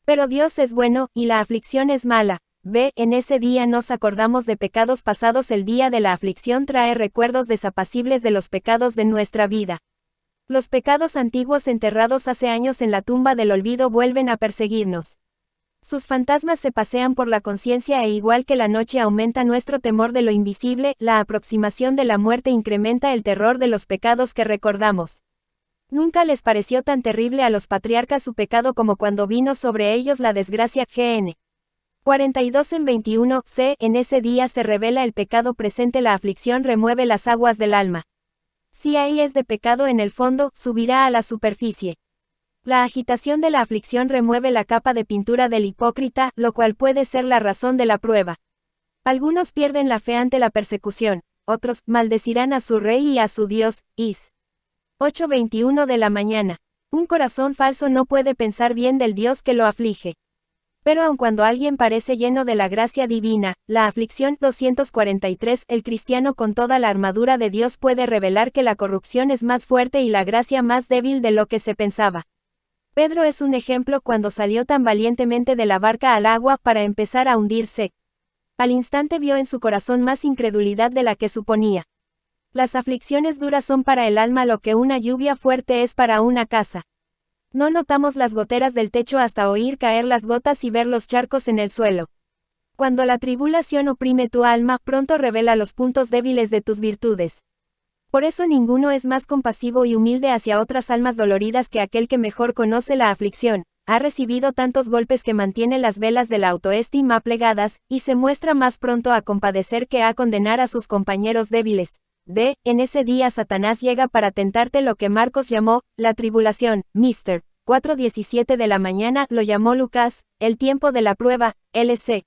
Pero Dios es bueno, y la aflicción es mala. En ese día nos acordamos de pecados pasados. El día de la aflicción trae recuerdos desapacibles de los pecados de nuestra vida. Los pecados antiguos enterrados hace años en la tumba del olvido vuelven a perseguirnos. Sus fantasmas se pasean por la conciencia e igual que la noche aumenta nuestro temor de lo invisible, la aproximación de la muerte incrementa el terror de los pecados que recordamos. Nunca les pareció tan terrible a los patriarcas su pecado como cuando vino sobre ellos la desgracia. GN 42 en 21. En ese día se revela el pecado presente. La aflicción remueve las aguas del alma. Si ahí es de pecado en el fondo, subirá a la superficie. La agitación de la aflicción remueve la capa de pintura del hipócrita, lo cual puede ser la razón de la prueba. Algunos pierden la fe ante la persecución, otros maldecirán a su rey y a su Dios. Is. 8:21 de la mañana. Un corazón falso no puede pensar bien del Dios que lo aflige. Pero aun cuando alguien parece lleno de la gracia divina, la aflicción 243, el cristiano con toda la armadura de Dios puede revelar que la corrupción es más fuerte y la gracia más débil de lo que se pensaba. Pedro es un ejemplo cuando salió tan valientemente de la barca al agua para empezar a hundirse. Al instante vio en su corazón más incredulidad de la que suponía. Las aflicciones duras son para el alma lo que una lluvia fuerte es para una casa. No notamos las goteras del techo hasta oír caer las gotas y ver los charcos en el suelo. Cuando la tribulación oprime tu alma, pronto revela los puntos débiles de tus virtudes. Por eso ninguno es más compasivo y humilde hacia otras almas doloridas que aquel que mejor conoce la aflicción, ha recibido tantos golpes que mantiene las velas de la autoestima plegadas, y se muestra más pronto a compadecer que a condenar a sus compañeros débiles. En ese día Satanás llega para tentarte lo que Marcos llamó, la tribulación, Mr. 4:17 de la mañana lo llamó Lucas, el tiempo de la prueba, LC.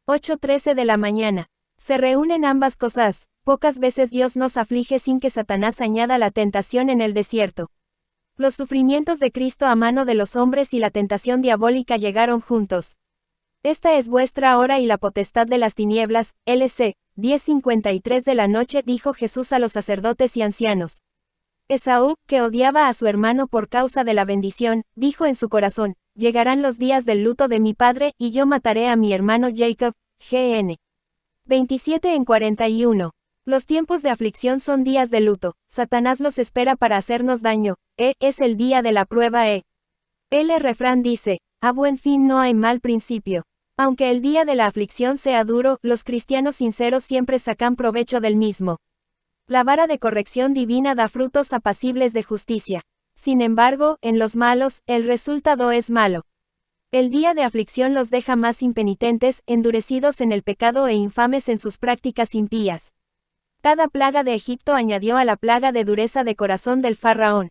8:13 de la mañana. Se reúnen ambas cosas, pocas veces Dios nos aflige sin que Satanás añada la tentación en el desierto. Los sufrimientos de Cristo a mano de los hombres y la tentación diabólica llegaron juntos. Esta es vuestra hora y la potestad de las tinieblas, LC. 10:53 de la noche dijo Jesús a los sacerdotes y ancianos. Esaú, que odiaba a su hermano por causa de la bendición, dijo en su corazón, llegarán los días del luto de mi padre y yo mataré a mi hermano Jacob, GN. 27:41. Los tiempos de aflicción son días de luto, Satanás los espera para hacernos daño, es el día de la prueba. El refrán dice, a buen fin no hay mal principio. Aunque el día de la aflicción sea duro, los cristianos sinceros siempre sacan provecho del mismo. La vara de corrección divina da frutos apacibles de justicia. Sin embargo, en los malos, el resultado es malo. El día de aflicción los deja más impenitentes, endurecidos en el pecado e infames en sus prácticas impías. Cada plaga de Egipto añadió a la plaga de dureza de corazón del faraón.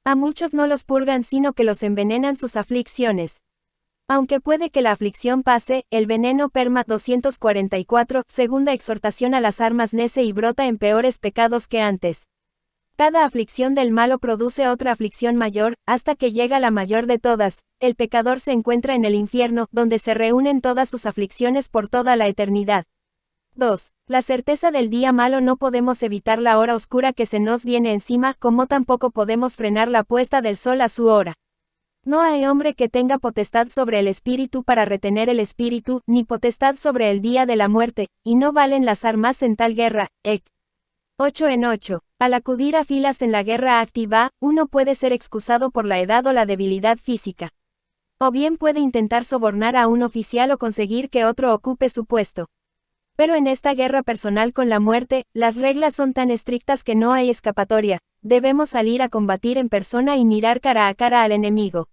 A muchos no los purgan sino que los envenenan sus aflicciones. Aunque puede que la aflicción pase, el veneno perma 244, segunda exhortación a las armas nece y brota en peores pecados que antes. Cada aflicción del malo produce otra aflicción mayor, hasta que llega la mayor de todas, el pecador se encuentra en el infierno, donde se reúnen todas sus aflicciones por toda la eternidad. 2. La certeza del día malo. No podemos evitar la hora oscura que se nos viene encima, como tampoco podemos frenar la puesta del sol a su hora. No hay hombre que tenga potestad sobre el espíritu para retener el espíritu, ni potestad sobre el día de la muerte, y no valen las armas en tal guerra. 8:8. Al acudir a filas en la guerra activa, uno puede ser excusado por la edad o la debilidad física. O bien puede intentar sobornar a un oficial o conseguir que otro ocupe su puesto. Pero en esta guerra personal con la muerte, las reglas son tan estrictas que no hay escapatoria. Debemos salir a combatir en persona y mirar cara a cara al enemigo.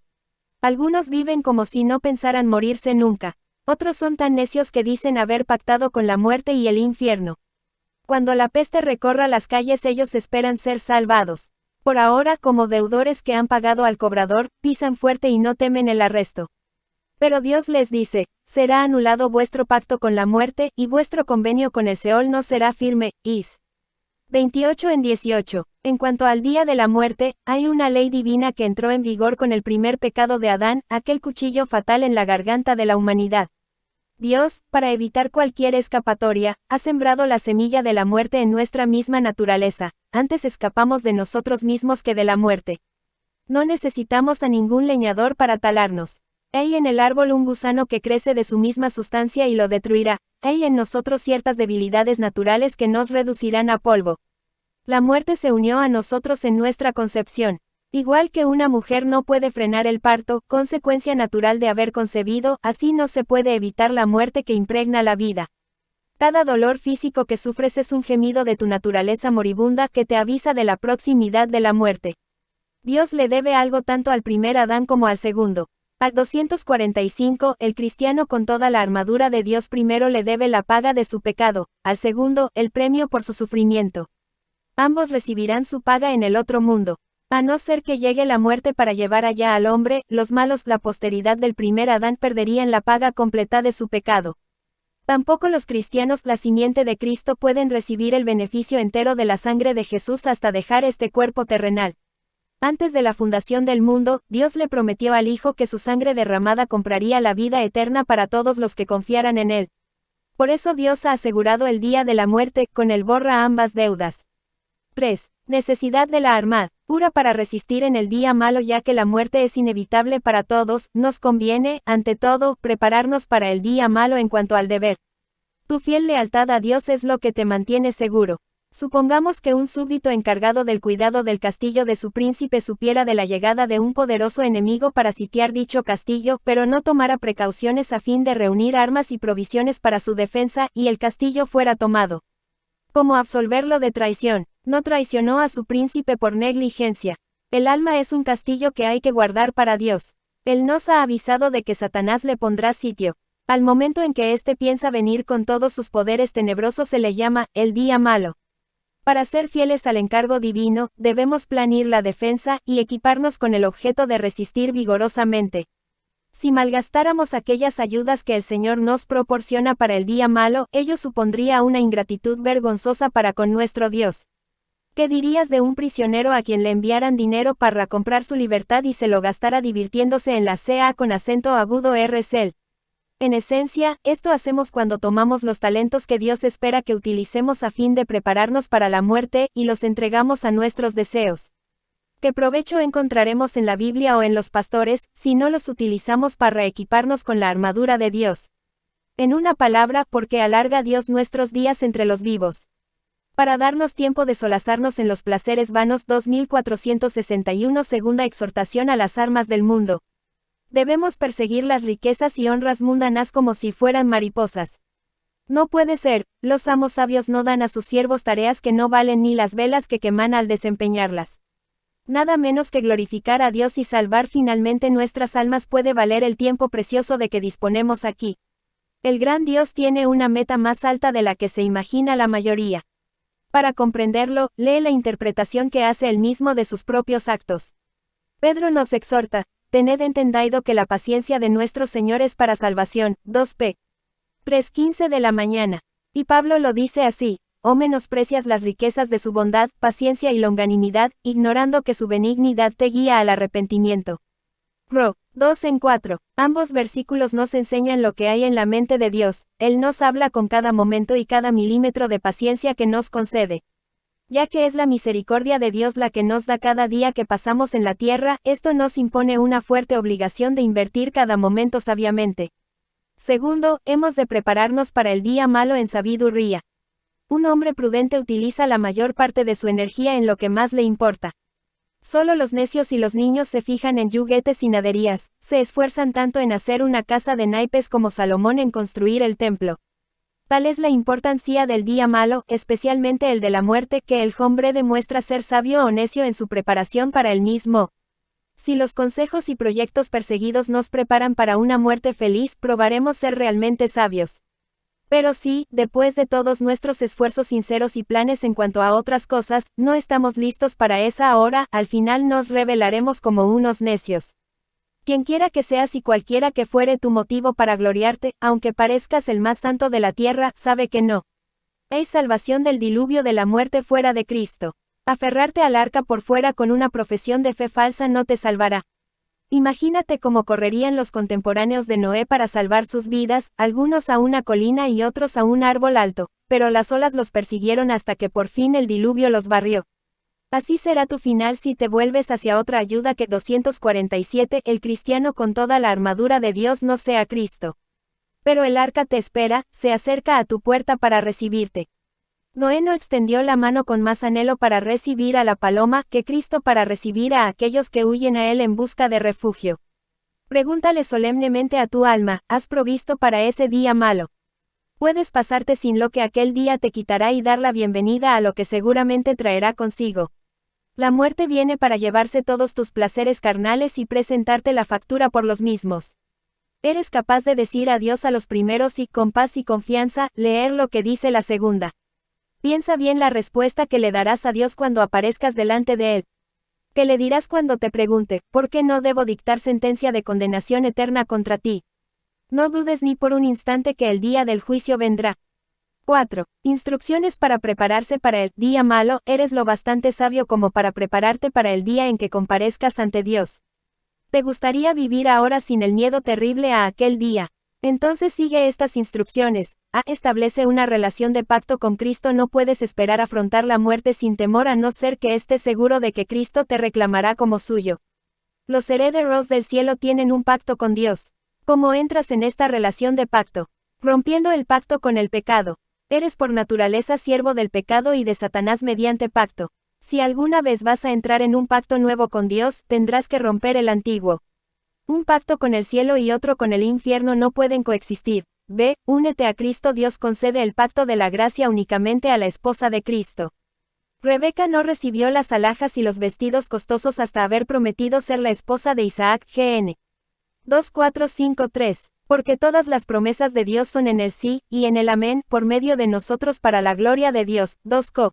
Algunos viven como si no pensaran morirse nunca. Otros son tan necios que dicen haber pactado con la muerte y el infierno. Cuando la peste recorra las calles ellos esperan ser salvados. Por ahora, como deudores que han pagado al cobrador, pisan fuerte y no temen el arresto. Pero Dios les dice, será anulado vuestro pacto con la muerte, y vuestro convenio con el Seol no será firme. Is. 28:18. En cuanto al día de la muerte, hay una ley divina que entró en vigor con el primer pecado de Adán, aquel cuchillo fatal en la garganta de la humanidad. Dios, para evitar cualquier escapatoria, ha sembrado la semilla de la muerte en nuestra misma naturaleza. Antes escapamos de nosotros mismos que de la muerte. No necesitamos a ningún leñador para talarnos. Hay en el árbol un gusano que crece de su misma sustancia y lo destruirá. Hay en nosotros ciertas debilidades naturales que nos reducirán a polvo. La muerte se unió a nosotros en nuestra concepción. Igual que una mujer no puede frenar el parto, consecuencia natural de haber concebido, así no se puede evitar la muerte que impregna la vida. Cada dolor físico que sufres es un gemido de tu naturaleza moribunda que te avisa de la proximidad de la muerte. Dios le debe algo tanto al primer Adán como al segundo. Al 245, el cristiano con toda la armadura de Dios primero le debe la paga de su pecado, al segundo, el premio por su sufrimiento. Ambos recibirán su paga en el otro mundo. A no ser que llegue la muerte para llevar allá al hombre, los malos, la posteridad del primer Adán, perderían la paga completa de su pecado. Tampoco los cristianos, la simiente de Cristo, pueden recibir el beneficio entero de la sangre de Jesús hasta dejar este cuerpo terrenal. Antes de la fundación del mundo, Dios le prometió al Hijo que su sangre derramada compraría la vida eterna para todos los que confiaran en Él. Por eso Dios ha asegurado el día de la muerte, con Él borra ambas deudas. 3. Necesidad de la armadura para resistir en el día malo. Ya que la muerte es inevitable para todos, nos conviene, ante todo, prepararnos para el día malo en cuanto al deber. Tu fiel lealtad a Dios es lo que te mantiene seguro. Supongamos que un súbdito encargado del cuidado del castillo de su príncipe supiera de la llegada de un poderoso enemigo para sitiar dicho castillo, pero no tomara precauciones a fin de reunir armas y provisiones para su defensa, y el castillo fuera tomado. ¿Cómo absolverlo de traición? No traicionó a su príncipe por negligencia. El alma es un castillo que hay que guardar para Dios. Él nos ha avisado de que Satanás le pondrá sitio. Al momento en que éste piensa venir con todos sus poderes tenebrosos se le llama el día malo. Para ser fieles al encargo divino, debemos planear la defensa y equiparnos con el objeto de resistir vigorosamente. Si malgastáramos aquellas ayudas que el Señor nos proporciona para el día malo, ello supondría una ingratitud vergonzosa para con nuestro Dios. ¿Qué dirías de un prisionero a quien le enviaran dinero para comprar su libertad y se lo gastara divirtiéndose en la CA con acento agudo RCL? En esencia, esto hacemos cuando tomamos los talentos que Dios espera que utilicemos a fin de prepararnos para la muerte, y los entregamos a nuestros deseos. ¿Qué provecho encontraremos en la Biblia o en los pastores, si no los utilizamos para equiparnos con la armadura de Dios? En una palabra, porque alarga Dios nuestros días entre los vivos. Para darnos tiempo de solazarnos en los placeres vanos. 2461. Segunda exhortación a las armas del mundo. Debemos perseguir las riquezas y honras mundanas como si fueran mariposas. No puede ser, los amos sabios no dan a sus siervos tareas que no valen ni las velas que queman al desempeñarlas. Nada menos que glorificar a Dios y salvar finalmente nuestras almas puede valer el tiempo precioso de que disponemos aquí. El gran Dios tiene una meta más alta de la que se imagina la mayoría. Para comprenderlo, lee la interpretación que hace él mismo de sus propios actos. Pedro nos exhorta: tened entendido que la paciencia de nuestro Señor es para salvación. 2 3:15 de la mañana. Y Pablo lo dice así: ¿o menosprecias las riquezas de su bondad, paciencia y longanimidad, ignorando que su benignidad te guía al arrepentimiento? Ro. 2:4. Ambos versículos nos enseñan lo que hay en la mente de Dios. Él nos habla con cada momento y cada milímetro de paciencia que nos concede. Ya que es la misericordia de Dios la que nos da cada día que pasamos en la tierra, esto nos impone una fuerte obligación de invertir cada momento sabiamente. Segundo, hemos de prepararnos para el día malo en sabiduría. Un hombre prudente utiliza la mayor parte de su energía en lo que más le importa. Solo los necios y los niños se fijan en juguetes y naderías, se esfuerzan tanto en hacer una casa de naipes como Salomón en construir el templo. Tal es la importancia del día malo, especialmente el de la muerte, que el hombre demuestra ser sabio o necio en su preparación para el mismo. Si los consejos y proyectos perseguidos nos preparan para una muerte feliz, probaremos ser realmente sabios. Pero si, después de todos nuestros esfuerzos sinceros y planes en cuanto a otras cosas, no estamos listos para esa hora, al final nos revelaremos como unos necios. Quienquiera que seas y cualquiera que fuere tu motivo para gloriarte, aunque parezcas el más santo de la tierra, sabe que no hay salvación del diluvio de la muerte fuera de Cristo. Aferrarte al arca por fuera con una profesión de fe falsa no te salvará. Imagínate cómo correrían los contemporáneos de Noé para salvar sus vidas, algunos a una colina y otros a un árbol alto, pero las olas los persiguieron hasta que por fin el diluvio los barrió. Así será tu final si te vuelves hacia otra ayuda que 247. El cristiano con toda la armadura de Dios no sea Cristo. Pero el arca te espera, se acerca a tu puerta para recibirte. Noé no extendió la mano con más anhelo para recibir a la paloma que Cristo para recibir a aquellos que huyen a él en busca de refugio. Pregúntale solemnemente a tu alma: ¿has provisto para ese día malo? Puedes pasarte sin lo que aquel día te quitará y dar la bienvenida a lo que seguramente traerá consigo. La muerte viene para llevarse todos tus placeres carnales y presentarte la factura por los mismos. Eres capaz de decir adiós a los primeros y, con paz y confianza, leer lo que dice la segunda. Piensa bien la respuesta que le darás a Dios cuando aparezcas delante de Él. ¿Qué le dirás cuando te pregunte, ¿por qué no debo dictar sentencia de condenación eterna contra ti? No dudes ni por un instante que el día del juicio vendrá. 4. Instrucciones para prepararse para el día malo. Eres lo bastante sabio como para prepararte para el día en que comparezcas ante Dios. ¿Te gustaría vivir ahora sin el miedo terrible a aquel día? Entonces sigue estas instrucciones. A. Establece una relación de pacto con Cristo. No puedes esperar afrontar la muerte sin temor a no ser que estés seguro de que Cristo te reclamará como suyo. Los herederos del cielo tienen un pacto con Dios. ¿Cómo entras en esta relación de pacto? Rompiendo el pacto con el pecado. Eres por naturaleza siervo del pecado y de Satanás mediante pacto. Si alguna vez vas a entrar en un pacto nuevo con Dios, tendrás que romper el antiguo. Un pacto con el cielo y otro con el infierno no pueden coexistir. B. Únete a Cristo. Dios concede el pacto de la gracia únicamente a la esposa de Cristo. Rebeca no recibió las alhajas y los vestidos costosos hasta haber prometido ser la esposa de Isaac. Gn. 2:4-5-3. Porque todas las promesas de Dios son en el sí, y en el amén, por medio de nosotros para la gloria de Dios. 2 Co.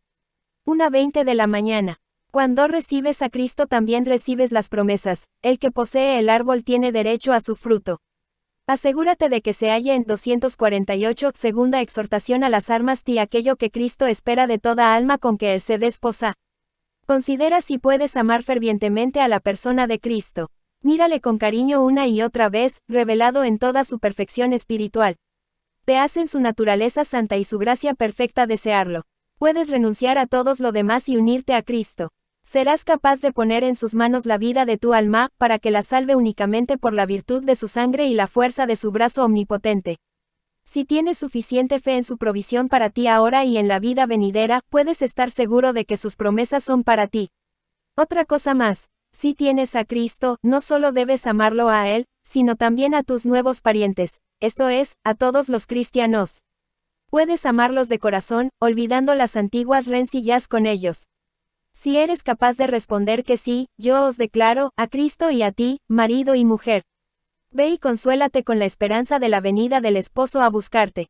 1:20 de la mañana. Cuando recibes a Cristo también recibes las promesas. El que posee el árbol tiene derecho a su fruto. Asegúrate de que se halle en 248. Segunda exhortación a las armas. Ti aquello que Cristo espera de toda alma con que Él se desposa. Considera si puedes amar fervientemente a la persona de Cristo. Mírale con cariño una y otra vez, revelado en toda su perfección espiritual. Te hacen su naturaleza santa y su gracia perfecta desearlo. Puedes renunciar a todos lo demás y unirte a Cristo. Serás capaz de poner en sus manos la vida de tu alma, para que la salve únicamente por la virtud de su sangre y la fuerza de su brazo omnipotente. Si tienes suficiente fe en su provisión para ti ahora y en la vida venidera, puedes estar seguro de que sus promesas son para ti. Otra cosa más. Si tienes a Cristo, no solo debes amarlo a Él, sino también a tus nuevos parientes, esto es, a todos los cristianos. Puedes amarlos de corazón, olvidando las antiguas rencillas con ellos. Si eres capaz de responder que sí, yo os declaro, a Cristo y a ti, marido y mujer. Ve y consuélate con la esperanza de la venida del esposo a buscarte.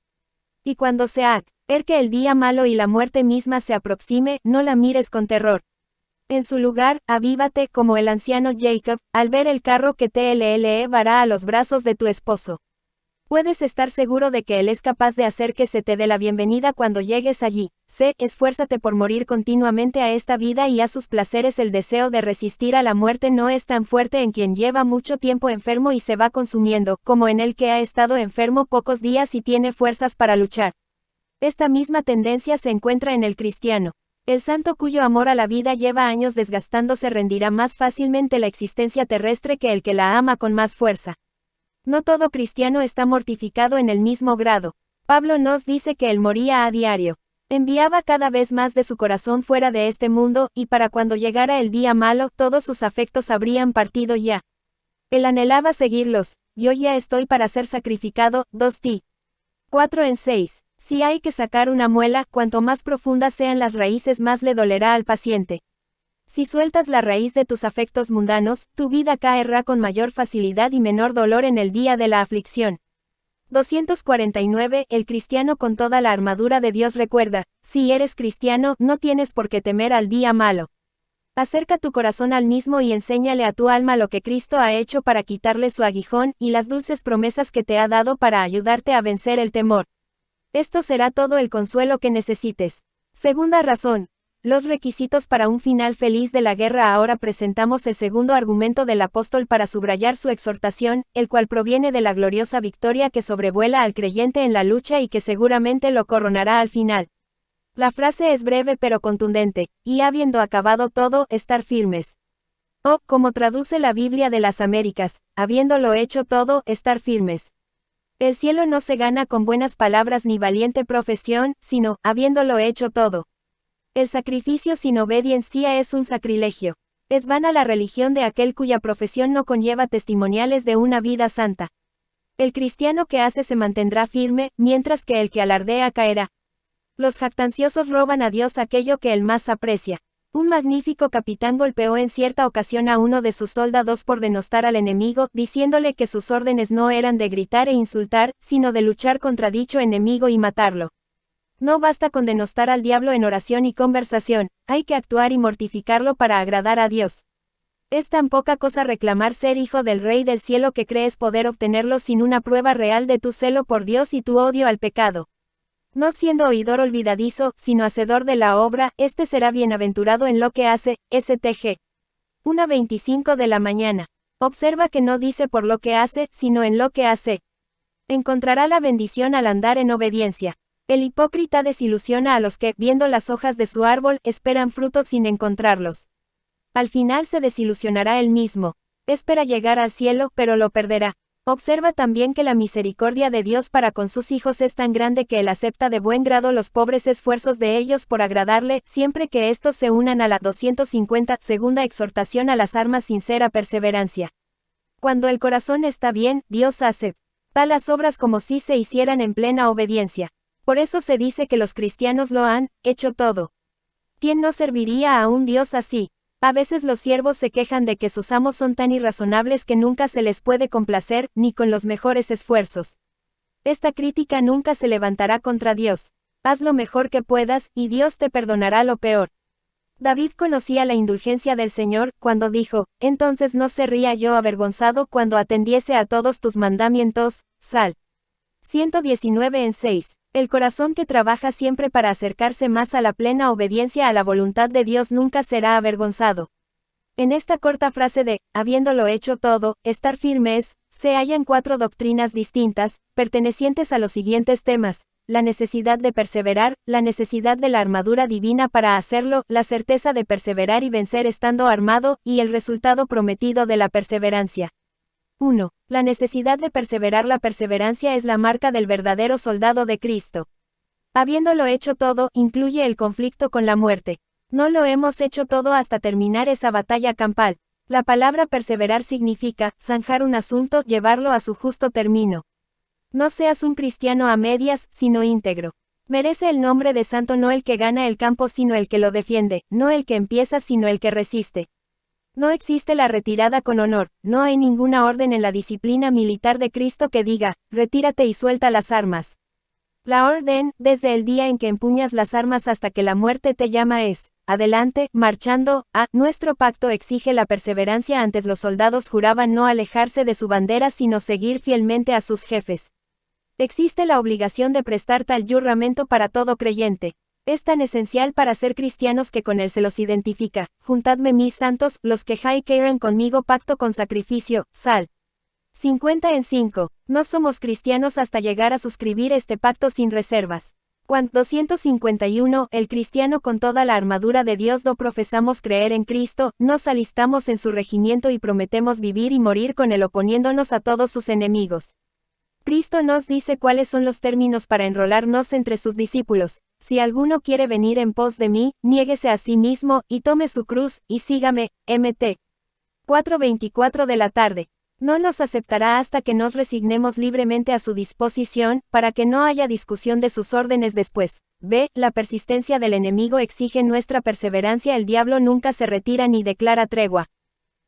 Y cuando sea que el día malo y la muerte misma se aproxime, no la mires con terror. En su lugar, avívate como el anciano Jacob, al ver el carro que te llevará a los brazos de tu esposo. Puedes estar seguro de que Él es capaz de hacer que se te dé la bienvenida cuando llegues allí. Esfuérzate por morir continuamente a esta vida y a sus placeres. El deseo de resistir a la muerte no es tan fuerte en quien lleva mucho tiempo enfermo y se va consumiendo, como en el que ha estado enfermo pocos días y tiene fuerzas para luchar. Esta misma tendencia se encuentra en el cristiano. El santo cuyo amor a la vida lleva años desgastándose rendirá más fácilmente la existencia terrestre que el que la ama con más fuerza. No todo cristiano está mortificado en el mismo grado. Pablo nos dice que él moría a diario. Enviaba cada vez más de su corazón fuera de este mundo, y para cuando llegara el día malo, todos sus afectos habrían partido ya. Él anhelaba seguirlos. Yo ya estoy para ser sacrificado. 2 Ti. 4:6. Si hay que sacar una muela, cuanto más profundas sean las raíces, más le dolerá al paciente. Si sueltas la raíz de tus afectos mundanos, tu vida caerá con mayor facilidad y menor dolor en el día de la aflicción. 249. El cristiano con toda la armadura de Dios. Recuerda, si eres cristiano, no tienes por qué temer al día malo. Acerca tu corazón al mismo y enséñale a tu alma lo que Cristo ha hecho para quitarle su aguijón, y las dulces promesas que te ha dado para ayudarte a vencer el temor. Esto será todo el consuelo que necesites. Segunda razón. Los requisitos para un final feliz de la guerra. Ahora presentamos el segundo argumento del apóstol para subrayar su exhortación, el cual proviene de la gloriosa victoria que sobrevuela al creyente en la lucha y que seguramente lo coronará al final. La frase es breve pero contundente, y habiendo acabado todo, estar firmes. O, como traduce la Biblia de las Américas, habiéndolo hecho todo, estar firmes. El cielo no se gana con buenas palabras ni valiente profesión, sino, habiéndolo hecho todo. El sacrificio sin obediencia es un sacrilegio. Es vana la religión de aquel cuya profesión no conlleva testimoniales de una vida santa. El cristiano que hace se mantendrá firme, mientras que el que alardea caerá. Los jactanciosos roban a Dios aquello que él más aprecia. Un magnífico capitán golpeó en cierta ocasión a uno de sus soldados por denostar al enemigo, diciéndole que sus órdenes no eran de gritar e insultar, sino de luchar contra dicho enemigo y matarlo. No basta con denostar al diablo en oración y conversación, hay que actuar y mortificarlo para agradar a Dios. Es tan poca cosa reclamar ser hijo del Rey del cielo que crees poder obtenerlo sin una prueba real de tu celo por Dios y tu odio al pecado. No siendo oidor olvidadizo, sino hacedor de la obra, este será bienaventurado en lo que hace. STG. 1:25 de la mañana. Observa que no dice por lo que hace, sino en lo que hace. Encontrará la bendición al andar en obediencia. El hipócrita desilusiona a los que, viendo las hojas de su árbol, esperan frutos sin encontrarlos. Al final se desilusionará él mismo. Espera llegar al cielo, pero lo perderá. Observa también que la misericordia de Dios para con sus hijos es tan grande que él acepta de buen grado los pobres esfuerzos de ellos por agradarle, siempre que estos se unan a la 250 segunda exhortación a las armas sincera perseverancia. Cuando el corazón está bien, Dios hace talas obras como si se hicieran en plena obediencia. Por eso se dice que los cristianos lo han hecho todo. ¿Quién no serviría a un Dios así? A veces los siervos se quejan de que sus amos son tan irrazonables que nunca se les puede complacer, ni con los mejores esfuerzos. Esta crítica nunca se levantará contra Dios. Haz lo mejor que puedas, y Dios te perdonará lo peor. David conocía la indulgencia del Señor, cuando dijo, entonces no sería yo avergonzado cuando atendiese a todos tus mandamientos. Sal. 119:6. El corazón que trabaja siempre para acercarse más a la plena obediencia a la voluntad de Dios nunca será avergonzado. En esta corta frase de, habiéndolo hecho todo, estar firmes, se hallan 4 doctrinas distintas, pertenecientes a los siguientes temas: la necesidad de perseverar, la necesidad de la armadura divina para hacerlo, la certeza de perseverar y vencer estando armado, y el resultado prometido de la perseverancia. 1. La necesidad de perseverar. La perseverancia es la marca del verdadero soldado de Cristo. Habiéndolo hecho todo, incluye el conflicto con la muerte. No lo hemos hecho todo hasta terminar esa batalla campal. La palabra perseverar significa zanjar un asunto, llevarlo a su justo término. No seas un cristiano a medias, sino íntegro. Merece el nombre de santo no el que gana el campo sino el que lo defiende, no el que empieza sino el que resiste. No existe la retirada con honor, no hay ninguna orden en la disciplina militar de Cristo que diga, retírate y suelta las armas. La orden, desde el día en que empuñas las armas hasta que la muerte te llama es, adelante, marchando. Nuestro pacto exige la perseverancia. Antes los soldados juraban no alejarse de su bandera sino seguir fielmente a sus jefes. Existe la obligación de prestar tal juramento para todo creyente. Es tan esencial para ser cristianos que con él se los identifica. Juntadme mis santos, los que quieren conmigo pacto con sacrificio. Sal. 50:5. No somos cristianos hasta llegar a suscribir este pacto sin reservas. Juan 251. El cristiano con toda la armadura de Dios profesamos creer en Cristo, nos alistamos en su regimiento y prometemos vivir y morir con él oponiéndonos a todos sus enemigos. Cristo nos dice cuáles son los términos para enrolarnos entre sus discípulos. Si alguno quiere venir en pos de mí, niéguese a sí mismo, y tome su cruz, y sígame. Mt. 4:24 de la tarde. No nos aceptará hasta que nos resignemos libremente a su disposición, para que no haya discusión de sus órdenes después. B. La persistencia del enemigo exige nuestra perseverancia. El diablo nunca se retira ni declara tregua.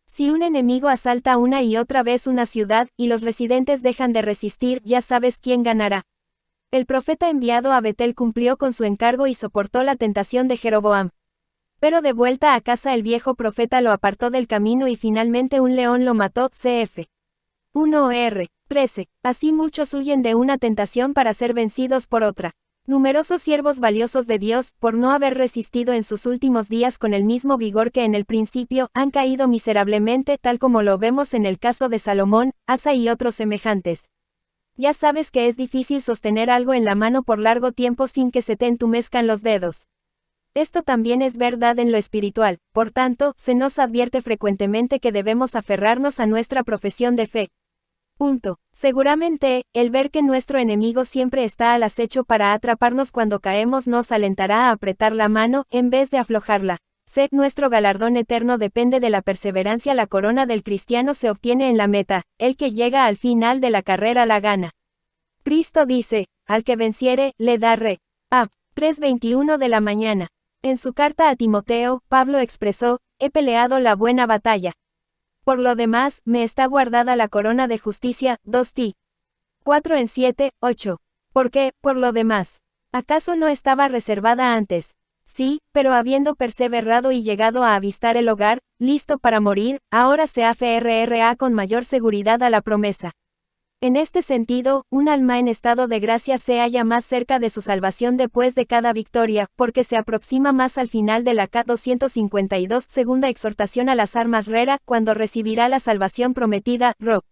Si un enemigo asalta una y otra vez una ciudad, y los residentes dejan de resistir, ya sabes quién ganará. El profeta enviado a Betel cumplió con su encargo y soportó la tentación de Jeroboam. Pero de vuelta a casa el viejo profeta lo apartó del camino y finalmente un león lo mató. Cf. 1 13. Así muchos huyen de una tentación para ser vencidos por otra. Numerosos siervos valiosos de Dios, por no haber resistido en sus últimos días con el mismo vigor que en el principio, han caído miserablemente, tal como lo vemos en el caso de Salomón, Asa y otros semejantes. Ya sabes que es difícil sostener algo en la mano por largo tiempo sin que se te entumezcan los dedos. Esto también es verdad en lo espiritual, por tanto, se nos advierte frecuentemente que debemos aferrarnos a nuestra profesión de fe. Seguramente, el ver que nuestro enemigo siempre está al acecho para atraparnos cuando caemos nos alentará a apretar la mano, en vez de aflojarla. Nuestro galardón eterno depende de la perseverancia. La corona del cristiano se obtiene en la meta, el que llega al final de la carrera la gana. Cristo dice, al que venciere, le daré. 3:21 de la mañana. En su carta a Timoteo, Pablo expresó, he peleado la buena batalla. Por lo demás, me está guardada la corona de justicia. 2 Ti. 4:7-8. ¿Por qué, por lo demás? ¿Acaso no estaba reservada antes? Sí, pero habiendo perseverado y llegado a avistar el hogar, listo para morir, ahora se aferra con mayor seguridad a la promesa. En este sentido, un alma en estado de gracia se halla más cerca de su salvación después de cada victoria, porque se aproxima más al final de la K252, segunda exhortación a las armas Rera, cuando recibirá la salvación prometida, Ro.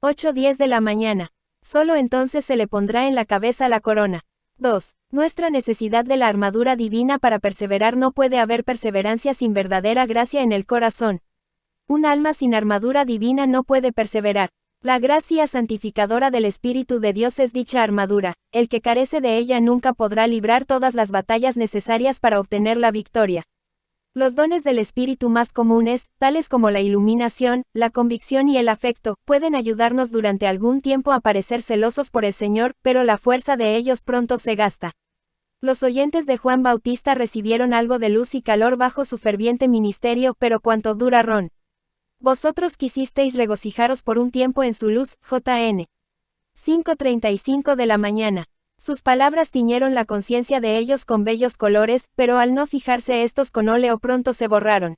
8:10 de la mañana. Solo entonces se le pondrá en la cabeza la corona. 2. Nuestra necesidad de la armadura divina para perseverar. No puede haber perseverancia sin verdadera gracia en el corazón. Un alma sin armadura divina no puede perseverar. La gracia santificadora del Espíritu de Dios es dicha armadura. El que carece de ella nunca podrá librar todas las batallas necesarias para obtener la victoria. Los dones del Espíritu más comunes, tales como la iluminación, la convicción y el afecto, pueden ayudarnos durante algún tiempo a parecer celosos por el Señor, pero la fuerza de ellos pronto se gasta. Los oyentes de Juan Bautista recibieron algo de luz y calor bajo su ferviente ministerio, pero cuánto duraron. Vosotros quisisteis regocijaros por un tiempo en su luz, JN. 5:35 de la mañana. Sus palabras tiñeron la conciencia de ellos con bellos colores, pero al no fijarse estos con óleo pronto se borraron.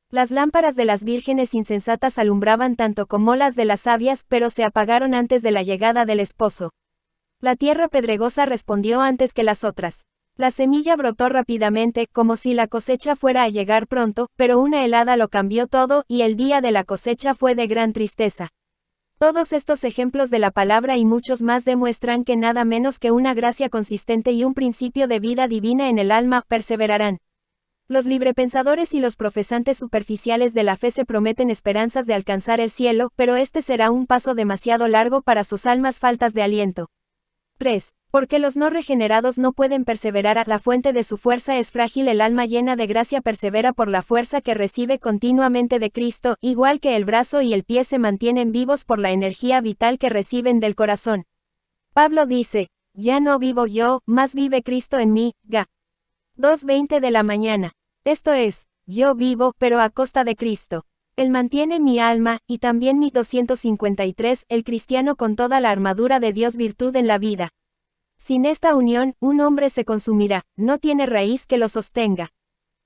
Las lámparas de las vírgenes insensatas alumbraban tanto como las de las sabias, pero se apagaron antes de la llegada del esposo. La tierra pedregosa respondió antes que las otras. La semilla brotó rápidamente, como si la cosecha fuera a llegar pronto, pero una helada lo cambió todo, y el día de la cosecha fue de gran tristeza. Todos estos ejemplos de la palabra y muchos más demuestran que nada menos que una gracia consistente y un principio de vida divina en el alma perseverarán. Los librepensadores y los profesantes superficiales de la fe se prometen esperanzas de alcanzar el cielo, pero este será un paso demasiado largo para sus almas faltas de aliento. 3. Porque los no regenerados no pueden perseverar. La fuente de su fuerza es frágil. El alma llena de gracia persevera por la fuerza que recibe continuamente de Cristo, igual que el brazo y el pie se mantienen vivos por la energía vital que reciben del corazón. Pablo dice, ya no vivo yo, más vive Cristo en mí, Ga. 2:20 de la mañana. Esto es, yo vivo, pero a costa de Cristo. Él mantiene mi alma, y también mi 253, el cristiano con toda la armadura de Dios virtud en la vida. Sin esta unión, un hombre se consumirá, no tiene raíz que lo sostenga.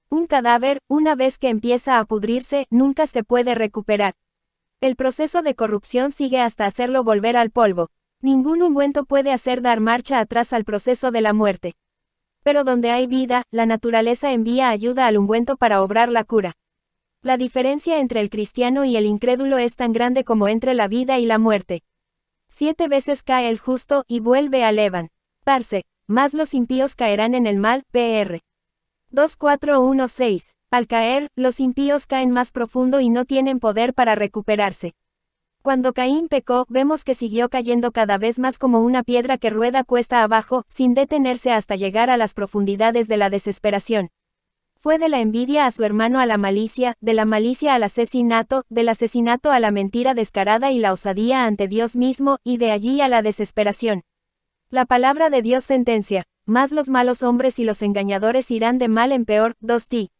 Un cadáver, una vez que empieza a pudrirse, nunca se puede recuperar. El proceso de corrupción sigue hasta hacerlo volver al polvo. Ningún ungüento puede hacer dar marcha atrás al proceso de la muerte. Pero donde hay vida, la naturaleza envía ayuda al ungüento para obrar la cura. La diferencia entre el cristiano y el incrédulo es tan grande como entre la vida y la muerte. 7 veces cae el justo, y vuelve a levantarse, más los impíos caerán en el mal, pr. 2:4-1-6. Al caer, los impíos caen más profundo y no tienen poder para recuperarse. Cuando Caín pecó, vemos que siguió cayendo cada vez más como una piedra que rueda cuesta abajo, sin detenerse hasta llegar a las profundidades de la desesperación. Fue de la envidia a su hermano a la malicia, de la malicia al asesinato, del asesinato a la mentira descarada y la osadía ante Dios mismo, y de allí a la desesperación. La palabra de Dios sentencia, más los malos hombres y los engañadores irán de mal en peor, 2 Ti.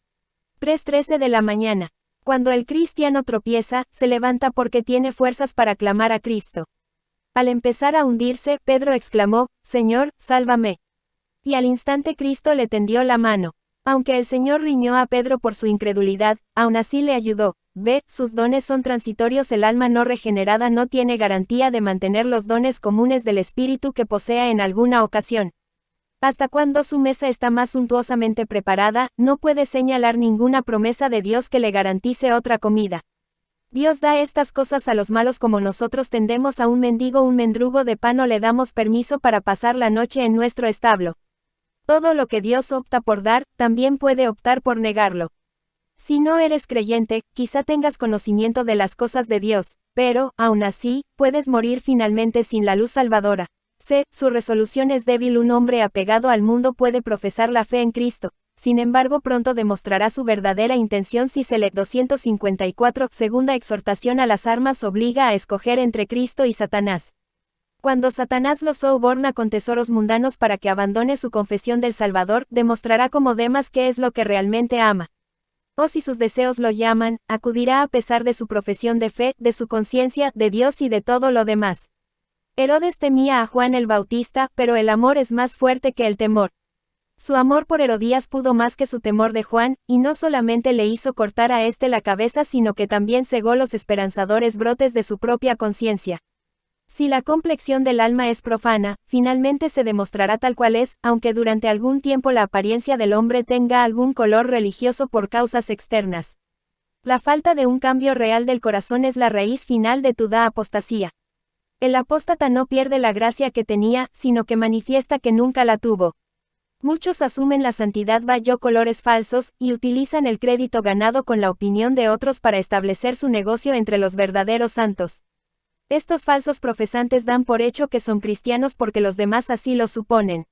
3:13 de la mañana. Cuando el cristiano tropieza, se levanta porque tiene fuerzas para clamar a Cristo. Al empezar a hundirse, Pedro exclamó, Señor, sálvame. Y al instante Cristo le tendió la mano. Aunque el Señor riñó a Pedro por su incredulidad, aún así le ayudó. Sus dones son transitorios. El alma no regenerada no tiene garantía de mantener los dones comunes del Espíritu que posea en alguna ocasión. Hasta cuando su mesa está más suntuosamente preparada, no puede señalar ninguna promesa de Dios que le garantice otra comida. Dios da estas cosas a los malos como nosotros tendemos a un mendigo un mendrugo de pan o le damos permiso para pasar la noche en nuestro establo. Todo lo que Dios opta por dar, también puede optar por negarlo. Si no eres creyente, quizá tengas conocimiento de las cosas de Dios, pero, aún así, puedes morir finalmente sin la luz salvadora. Su resolución es débil. Un hombre apegado al mundo puede profesar la fe en Cristo, sin embargo pronto demostrará su verdadera intención si se lee 254, segunda exhortación a las armas obliga a escoger entre Cristo y Satanás. Cuando Satanás lo soborna con tesoros mundanos para que abandone su confesión del Salvador, demostrará como Demas qué es lo que realmente ama. O si sus deseos lo llaman, acudirá a pesar de su profesión de fe, de su conciencia, de Dios y de todo lo demás. Herodes temía a Juan el Bautista, pero el amor es más fuerte que el temor. Su amor por Herodías pudo más que su temor de Juan, y no solamente le hizo cortar a éste la cabeza, sino que también cegó los esperanzadores brotes de su propia conciencia. Si la complexión del alma es profana, finalmente se demostrará tal cual es, aunque durante algún tiempo la apariencia del hombre tenga algún color religioso por causas externas. La falta de un cambio real del corazón es la raíz final de toda apostasía. El apóstata no pierde la gracia que tenía, sino que manifiesta que nunca la tuvo. Muchos asumen la santidad bajo colores falsos, y utilizan el crédito ganado con la opinión de otros para establecer su negocio entre los verdaderos santos. Estos falsos profesantes dan por hecho que son cristianos porque los demás así lo suponen.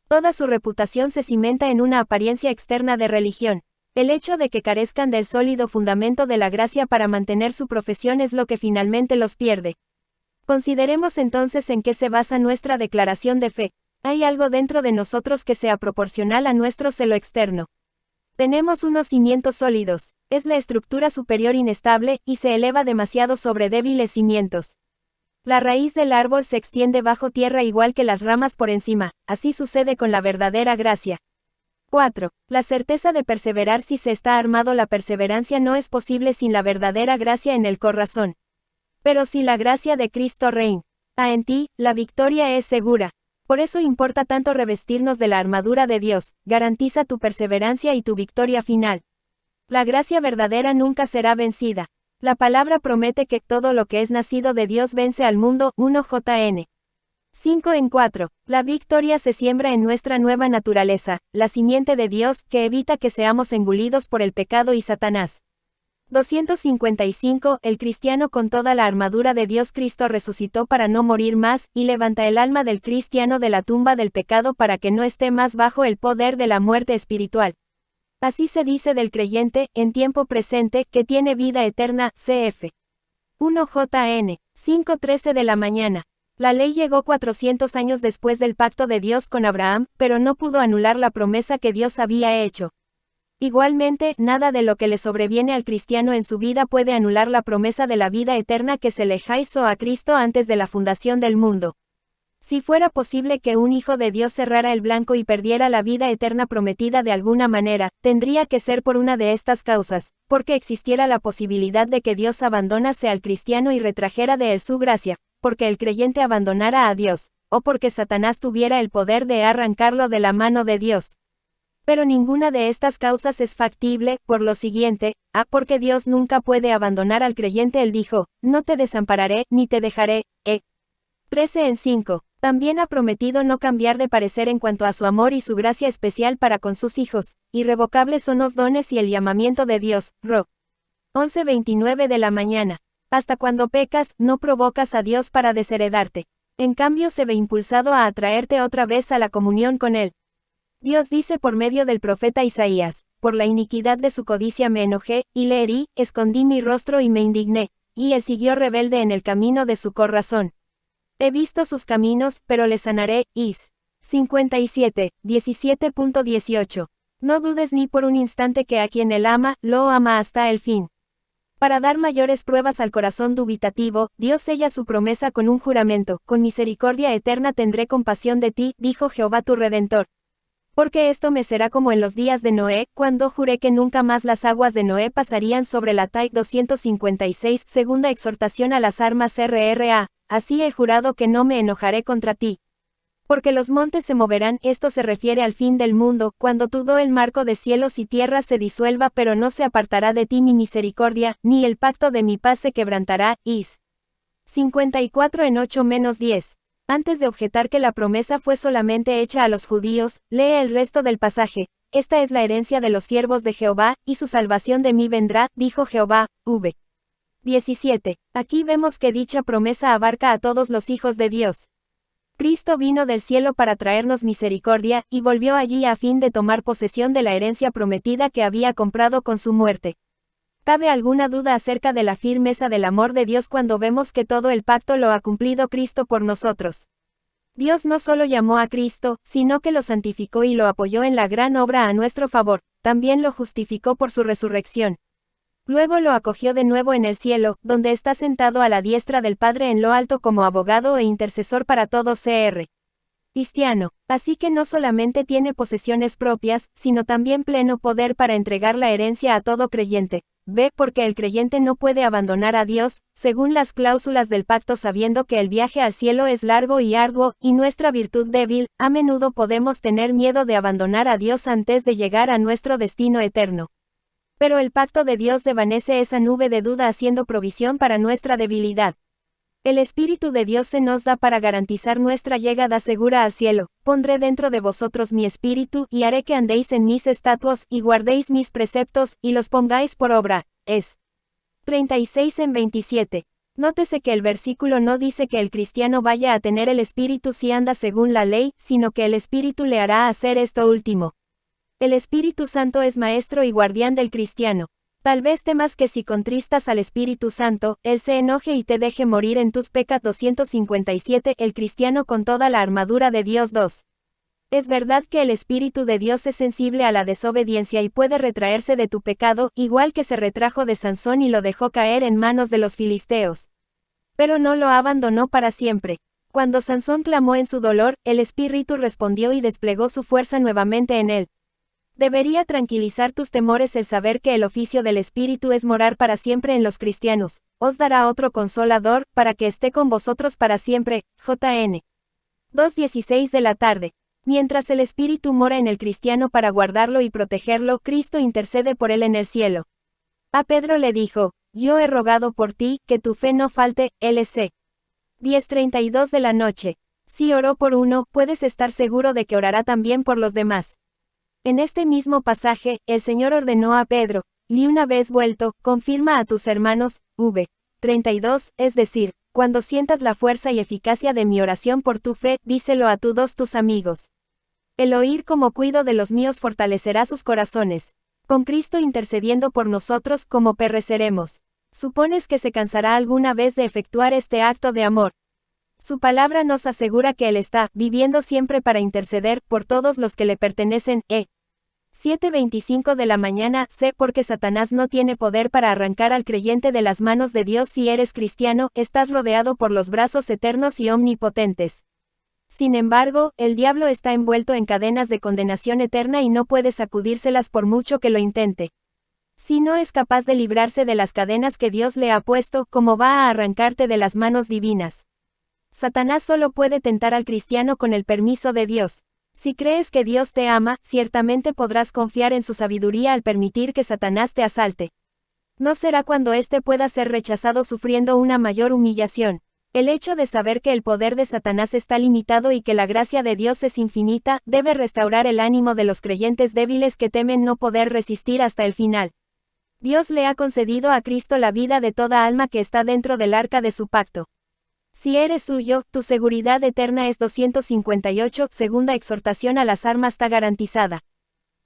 Toda su reputación se cimenta en una apariencia externa de religión. El hecho de que carezcan del sólido fundamento de la gracia para mantener su profesión es lo que finalmente los pierde. Consideremos entonces en qué se basa nuestra declaración de fe. Hay algo dentro de nosotros que sea proporcional a nuestro celo externo. Tenemos unos cimientos sólidos, es la estructura superior inestable, y se eleva demasiado sobre débiles cimientos. La raíz del árbol se extiende bajo tierra igual que las ramas por encima, así sucede con la verdadera gracia. 4. La certeza de perseverar. Si se está armado, la perseverancia no es posible sin la verdadera gracia en el corazón. Pero si la gracia de Cristo reina en ti, la victoria es segura. Por eso importa tanto revestirnos de la armadura de Dios, garantiza tu perseverancia y tu victoria final. La gracia verdadera nunca será vencida. La palabra promete que todo lo que es nacido de Dios vence al mundo. 1 Jn. 5:4. La victoria se siembra en nuestra nueva naturaleza, la simiente de Dios, que evita que seamos engullidos por el pecado y Satanás. 255. El cristiano con toda la armadura de Dios. Cristo resucitó para no morir más, y levanta el alma del cristiano de la tumba del pecado para que no esté más bajo el poder de la muerte espiritual. Así se dice del creyente, en tiempo presente, que tiene vida eterna. Cf. 1 Jn. 5:13 de la mañana. La ley llegó 400 años después del pacto de Dios con Abraham, pero no pudo anular la promesa que Dios había hecho. Igualmente, nada de lo que le sobreviene al cristiano en su vida puede anular la promesa de la vida eterna que se le hizo a Cristo antes de la fundación del mundo. Si fuera posible que un hijo de Dios cerrara el blanco y perdiera la vida eterna prometida de alguna manera, tendría que ser por una de estas causas, porque existiera la posibilidad de que Dios abandonase al cristiano y retrajera de él su gracia, porque el creyente abandonara a Dios, o porque Satanás tuviera el poder de arrancarlo de la mano de Dios. Pero ninguna de estas causas es factible, por lo siguiente, porque Dios nunca puede abandonar al creyente. Él dijo, no te desampararé, ni te dejaré. 13:5. También ha prometido no cambiar de parecer en cuanto a su amor y su gracia especial para con sus hijos. Irrevocables son los dones y el llamamiento de Dios. Ro. 11:29 de la mañana. Hasta cuando pecas, no provocas a Dios para desheredarte. En cambio se ve impulsado a atraerte otra vez a la comunión con Él. Dios dice por medio del profeta Isaías, por la iniquidad de su codicia me enojé, y le herí, escondí mi rostro y me indigné, y él siguió rebelde en el camino de su corazón. He visto sus caminos, pero le sanaré. Is. 57, 17.18. No dudes ni por un instante que a quien él ama, lo ama hasta el fin. Para dar mayores pruebas al corazón dubitativo, Dios sella su promesa con un juramento, con misericordia eterna tendré compasión de ti, dijo Jehová tu Redentor. Porque esto me será como en los días de Noé, cuando juré que nunca más las aguas de Noé pasarían sobre la tierra. 256, segunda exhortación a las armas RRA, así he jurado que no me enojaré contra ti. Porque los montes se moverán, esto se refiere al fin del mundo, cuando todo el marco de cielos y tierra se disuelva, pero no se apartará de ti mi misericordia, ni el pacto de mi paz se quebrantará. Is. 54 en 8-10. Antes de objetar que la promesa fue solamente hecha a los judíos, lee el resto del pasaje. Esta es la herencia de los siervos de Jehová, y su salvación de mí vendrá, dijo Jehová. V. 17. Aquí vemos que dicha promesa abarca a todos los hijos de Dios. Cristo vino del cielo para traernos misericordia, y volvió allí a fin de tomar posesión de la herencia prometida que había comprado con su muerte. ¿Cabe alguna duda acerca de la firmeza del amor de Dios cuando vemos que todo el pacto lo ha cumplido Cristo por nosotros? Dios no solo llamó a Cristo, sino que lo santificó y lo apoyó en la gran obra a nuestro favor, también lo justificó por su resurrección. Luego lo acogió de nuevo en el cielo, donde está sentado a la diestra del Padre en lo alto como abogado e intercesor para todos. Cr. Cristiano, así que no solamente tiene posesiones propias, sino también pleno poder para entregar la herencia a todo creyente. B. Porque el creyente no puede abandonar a Dios, según las cláusulas del pacto, sabiendo que el viaje al cielo es largo y arduo, y nuestra virtud débil. A menudo podemos tener miedo de abandonar a Dios antes de llegar a nuestro destino eterno. Pero el pacto de Dios desvanece esa nube de duda haciendo provisión para nuestra debilidad. El Espíritu de Dios se nos da para garantizar nuestra llegada segura al cielo. Pondré dentro de vosotros mi espíritu, y haré que andéis en mis estatutos, y guardéis mis preceptos, y los pongáis por obra. Es 36 en 27. Nótese que el versículo no dice que el cristiano vaya a tener el Espíritu si anda según la ley, sino que el Espíritu le hará hacer esto último. El Espíritu Santo es maestro y guardián del cristiano. Tal vez temas que si contristas al Espíritu Santo, Él se enoje y te deje morir en tus pecados. 257. El cristiano con toda la armadura de Dios. 2. Es verdad que el Espíritu de Dios es sensible a la desobediencia y puede retraerse de tu pecado, igual que se retrajo de Sansón y lo dejó caer en manos de los filisteos. Pero no lo abandonó para siempre. Cuando Sansón clamó en su dolor, el Espíritu respondió y desplegó su fuerza nuevamente en él. Debería tranquilizar tus temores el saber que el oficio del Espíritu es morar para siempre en los cristianos. Os dará otro consolador, para que esté con vosotros para siempre. JN 2:16 de la tarde. Mientras el Espíritu mora en el cristiano para guardarlo y protegerlo, Cristo intercede por él en el cielo. A Pedro le dijo, yo he rogado por ti, que tu fe no falte. LC 10:32 de la noche. Si oró por uno, puedes estar seguro de que orará también por los demás. En este mismo pasaje, el Señor ordenó a Pedro, y una vez vuelto, confirma a tus hermanos. V. 32, es decir, cuando sientas la fuerza y eficacia de mi oración por tu fe, díselo a todos tus amigos. El oír como cuido de los míos fortalecerá sus corazones. Con Cristo intercediendo por nosotros, como pereceremos. ¿Supones que se cansará alguna vez de efectuar este acto de amor? Su palabra nos asegura que Él está viviendo siempre para interceder por todos los que le pertenecen. 7:25 de la mañana. Sé porque Satanás no tiene poder para arrancar al creyente de las manos de Dios. Si eres cristiano, estás rodeado por los brazos eternos y omnipotentes. Sin embargo, el diablo está envuelto en cadenas de condenación eterna y no puede sacudírselas por mucho que lo intente. Si no es capaz de librarse de las cadenas que Dios le ha puesto, ¿cómo va a arrancarte de las manos divinas? Satanás solo puede tentar al cristiano con el permiso de Dios. Si crees que Dios te ama, ciertamente podrás confiar en su sabiduría al permitir que Satanás te asalte. No será cuando éste pueda ser rechazado sufriendo una mayor humillación. El hecho de saber que el poder de Satanás está limitado y que la gracia de Dios es infinita, debe restaurar el ánimo de los creyentes débiles que temen no poder resistir hasta el final. Dios le ha concedido a Cristo la vida de toda alma que está dentro del arca de su pacto. Si eres suyo, tu seguridad eterna es 258. Segunda exhortación a las armas está garantizada.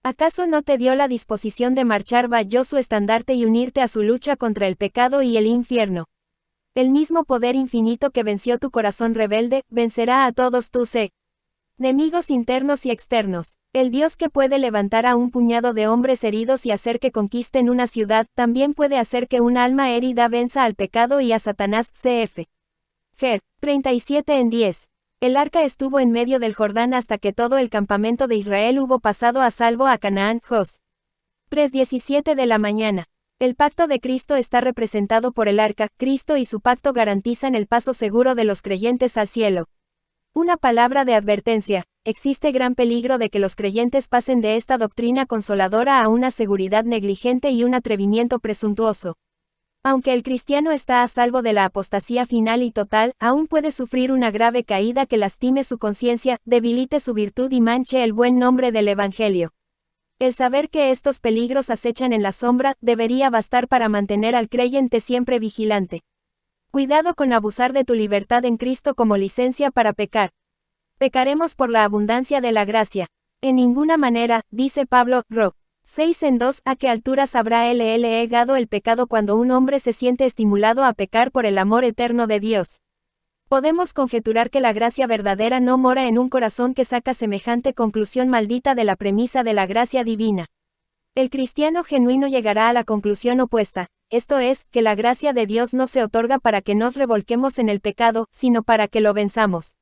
¿Acaso no te dio la disposición de marchar bajo su estandarte y unirte a su lucha contra el pecado y el infierno? El mismo poder infinito que venció tu corazón rebelde, vencerá a todos tus enemigos internos y externos. El Dios que puede levantar a un puñado de hombres heridos y hacer que conquisten una ciudad, también puede hacer que un alma herida venza al pecado y a Satanás. CF. Ger. 37:10. El arca estuvo en medio del Jordán hasta que todo el campamento de Israel hubo pasado a salvo a Canaán. Jos. 3:17 de la mañana. El pacto de Cristo está representado por el arca. Cristo y su pacto garantizan el paso seguro de los creyentes al cielo. Una palabra de advertencia: existe gran peligro de que los creyentes pasen de esta doctrina consoladora a una seguridad negligente y un atrevimiento presuntuoso. Aunque el cristiano está a salvo de la apostasía final y total, aún puede sufrir una grave caída que lastime su conciencia, debilite su virtud y manche el buen nombre del Evangelio. El saber que estos peligros acechan en la sombra, debería bastar para mantener al creyente siempre vigilante. Cuidado con abusar de tu libertad en Cristo como licencia para pecar. Pecaremos por la abundancia de la gracia. En ninguna manera, dice Pablo, Ro. 6:2. ¿A qué alturas habrá llegado el pecado cuando un hombre se siente estimulado a pecar por el amor eterno de Dios? Podemos conjeturar que la gracia verdadera no mora en un corazón que saca semejante conclusión maldita de la premisa de la gracia divina. El cristiano genuino llegará a la conclusión opuesta, esto es, que la gracia de Dios no se otorga para que nos revolquemos en el pecado, sino para que lo venzamos.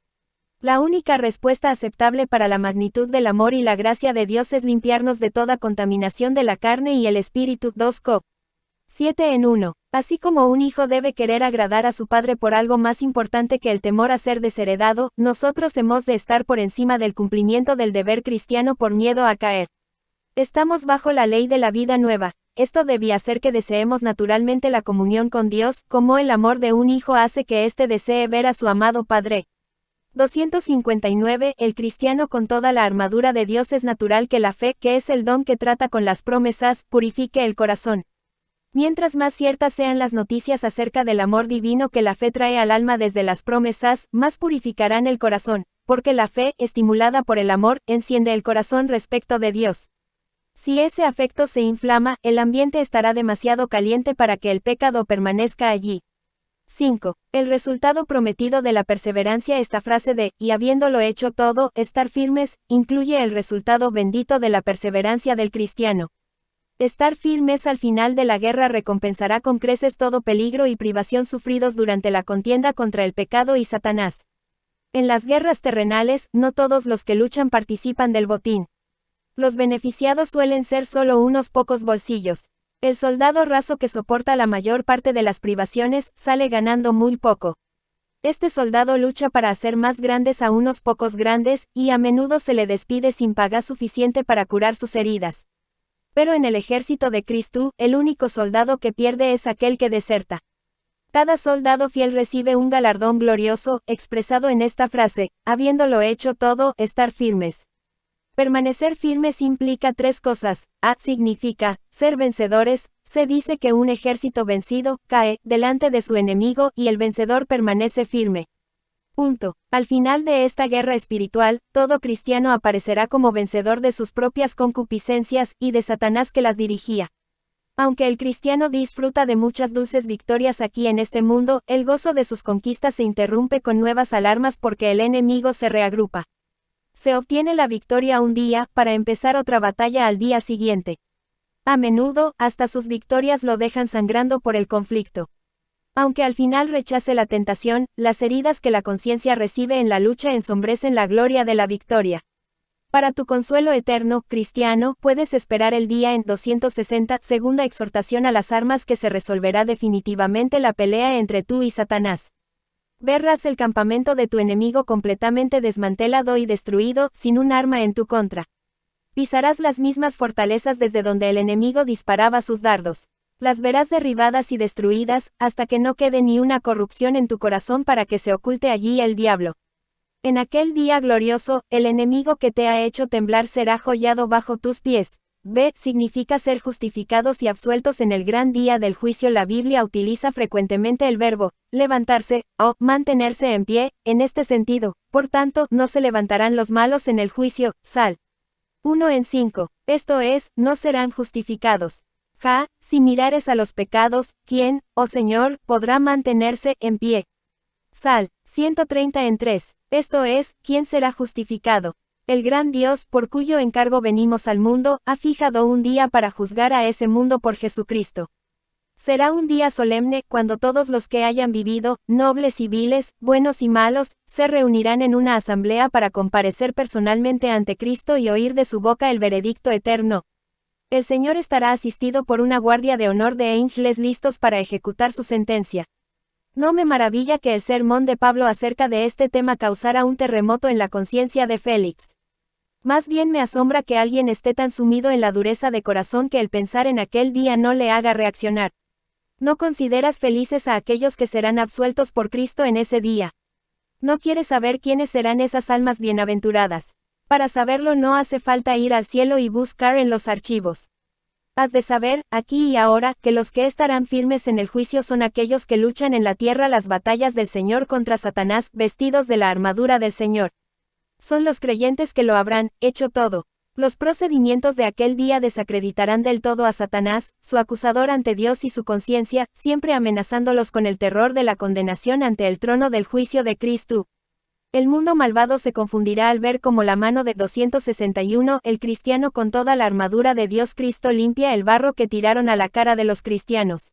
La única respuesta aceptable para la magnitud del amor y la gracia de Dios es limpiarnos de toda contaminación de la carne y el espíritu. 2 Cor. 7 en 1. Así como un hijo debe querer agradar a su padre por algo más importante que el temor a ser desheredado, nosotros hemos de estar por encima del cumplimiento del deber cristiano por miedo a caer. Estamos bajo la ley de la vida nueva. Esto debía hacer que deseemos naturalmente la comunión con Dios, como el amor de un hijo hace que éste desee ver a su amado Padre. 259. El cristiano con toda la armadura de Dios es natural que la fe, que es el don que trata con las promesas, purifique el corazón. Mientras más ciertas sean las noticias acerca del amor divino que la fe trae al alma desde las promesas, más purificarán el corazón, porque la fe, estimulada por el amor, enciende el corazón respecto de Dios. Si ese afecto se inflama, el ambiente estará demasiado caliente para que el pecado permanezca allí. 5. El resultado prometido de la perseverancia. Esta frase de, y habiéndolo hecho todo, estar firmes, incluye el resultado bendito de la perseverancia del cristiano. Estar firmes al final de la guerra recompensará con creces todo peligro y privación sufridos durante la contienda contra el pecado y Satanás. En las guerras terrenales, no todos los que luchan participan del botín. Los beneficiados suelen ser solo unos pocos bolsillos. El soldado raso que soporta la mayor parte de las privaciones, sale ganando muy poco. Este soldado lucha para hacer más grandes a unos pocos grandes, y a menudo se le despide sin paga suficiente para curar sus heridas. Pero en el ejército de Cristo, el único soldado que pierde es aquel que deserta. Cada soldado fiel recibe un galardón glorioso, expresado en esta frase, habiéndolo hecho todo, estar firmes. Permanecer firmes implica tres cosas. A. Significa, ser vencedores. Se dice que un ejército vencido, cae, delante de su enemigo, y el vencedor permanece firme. Punto. Al final de esta guerra espiritual, todo cristiano aparecerá como vencedor de sus propias concupiscencias, y de Satanás que las dirigía. Aunque el cristiano disfruta de muchas dulces victorias aquí en este mundo, el gozo de sus conquistas se interrumpe con nuevas alarmas porque el enemigo se reagrupa. Se obtiene la victoria un día, para empezar otra batalla al día siguiente. A menudo, hasta sus victorias lo dejan sangrando por el conflicto. Aunque al final rechace la tentación, las heridas que la conciencia recibe en la lucha ensombrecen la gloria de la victoria. Para tu consuelo eterno, cristiano, puedes esperar el día en 260, segunda exhortación a las armas que se resolverá definitivamente la pelea entre tú y Satanás. Verás el campamento de tu enemigo completamente desmantelado y destruido, sin un arma en tu contra. Pisarás las mismas fortalezas desde donde el enemigo disparaba sus dardos. Las verás derribadas y destruidas, hasta que no quede ni una corrupción en tu corazón para que se oculte allí el diablo. En aquel día glorioso, el enemigo que te ha hecho temblar será hollado bajo tus pies. B. Significa ser justificados y absueltos en el gran día del juicio. La Biblia utiliza frecuentemente el verbo levantarse o mantenerse en pie, en este sentido. Por tanto, no se levantarán los malos en el juicio. Sal. 1 en 5. Esto es, no serán justificados. Ja, si mirares a los pecados, ¿quién, oh Señor, podrá mantenerse en pie? Sal. 130 en 3. Esto es, ¿quién será justificado? El gran Dios, por cuyo encargo venimos al mundo, ha fijado un día para juzgar a ese mundo por Jesucristo. Será un día solemne, cuando todos los que hayan vivido, nobles y viles, buenos y malos, se reunirán en una asamblea para comparecer personalmente ante Cristo y oír de su boca el veredicto eterno. El Señor estará asistido por una guardia de honor de ángeles listos para ejecutar su sentencia. No me maravilla que el sermón de Pablo acerca de este tema causara un terremoto en la conciencia de Félix. Más bien me asombra que alguien esté tan sumido en la dureza de corazón que el pensar en aquel día no le haga reaccionar. ¿No consideras felices a aquellos que serán absueltos por Cristo en ese día? ¿No quieres saber quiénes serán esas almas bienaventuradas? Para saberlo no hace falta ir al cielo y buscar en los archivos. Has de saber, aquí y ahora, que los que estarán firmes en el juicio son aquellos que luchan en la tierra las batallas del Señor contra Satanás, vestidos de la armadura del Señor. Son los creyentes que lo habrán hecho todo. Los procedimientos de aquel día desacreditarán del todo a Satanás, su acusador ante Dios y su conciencia, siempre amenazándolos con el terror de la condenación ante el trono del juicio de Cristo. El mundo malvado se confundirá al ver como la mano de 261, el cristiano con toda la armadura de Dios Cristo limpia el barro que tiraron a la cara de los cristianos.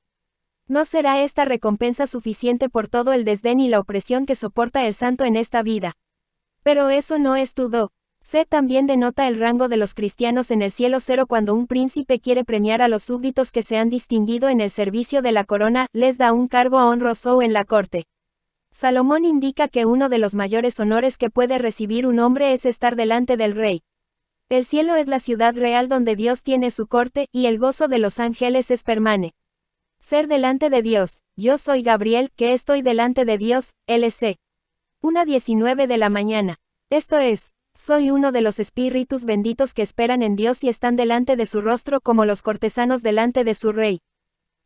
No será esta recompensa suficiente por todo el desdén y la opresión que soporta el santo en esta vida. Pero eso no es todo. C también denota el rango de los cristianos en el cielo. 0 Cuando un príncipe quiere premiar a los súbditos que se han distinguido en el servicio de la corona, les da un cargo honroso en la corte. Salomón indica que uno de los mayores honores que puede recibir un hombre es estar delante del rey. El cielo es la ciudad real donde Dios tiene su corte, y el gozo de los ángeles es permanente. Ser delante de Dios. Yo soy Gabriel, que estoy delante de Dios, LC. 1:19 de la mañana. Esto es, soy uno de los espíritus benditos que esperan en Dios y están delante de su rostro como los cortesanos delante de su rey.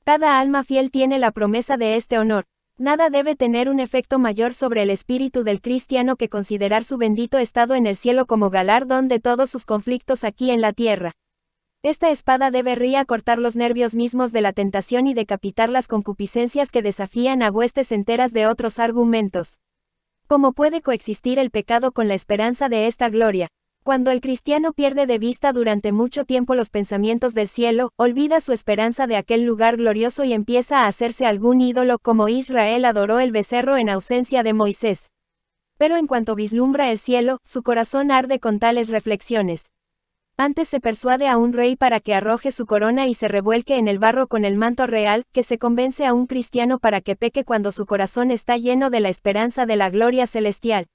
Cada alma fiel tiene la promesa de este honor. Nada debe tener un efecto mayor sobre el espíritu del cristiano que considerar su bendito estado en el cielo como galardón de todos sus conflictos aquí en la tierra. Esta espada debería cortar los nervios mismos de la tentación y decapitar las concupiscencias que desafían a huestes enteras de otros argumentos. ¿Cómo puede coexistir el pecado con la esperanza de esta gloria? Cuando el cristiano pierde de vista durante mucho tiempo los pensamientos del cielo, olvida su esperanza de aquel lugar glorioso y empieza a hacerse algún ídolo como Israel adoró el becerro en ausencia de Moisés. Pero en cuanto vislumbra el cielo, su corazón arde con tales reflexiones. Antes se persuade a un rey para que arroje su corona y se revuelque en el barro con el manto real, que se convence a un cristiano para que peque cuando su corazón está lleno de la esperanza de la gloria celestial.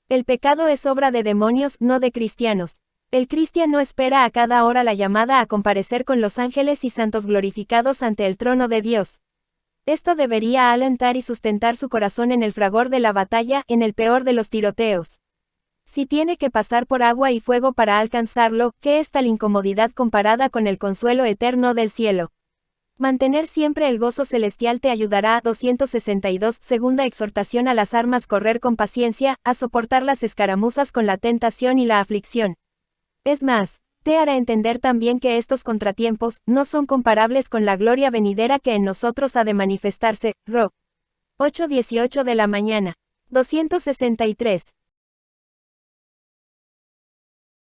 El pecado es obra de demonios, no de cristianos. El cristiano espera a cada hora la llamada a comparecer con los ángeles y santos glorificados ante el trono de Dios. Esto debería alentar y sustentar su corazón en el fragor de la batalla, en el peor de los tiroteos. Si tiene que pasar por agua y fuego para alcanzarlo, ¿qué es tal incomodidad comparada con el consuelo eterno del cielo? Mantener siempre el gozo celestial te ayudará. 262. Segunda exhortación a las armas. Correr con paciencia, a soportar las escaramuzas con la tentación y la aflicción. Es más, te hará entender también que estos contratiempos no son comparables con la gloria venidera que en nosotros ha de manifestarse. Ro. 8:18 de la mañana. 263.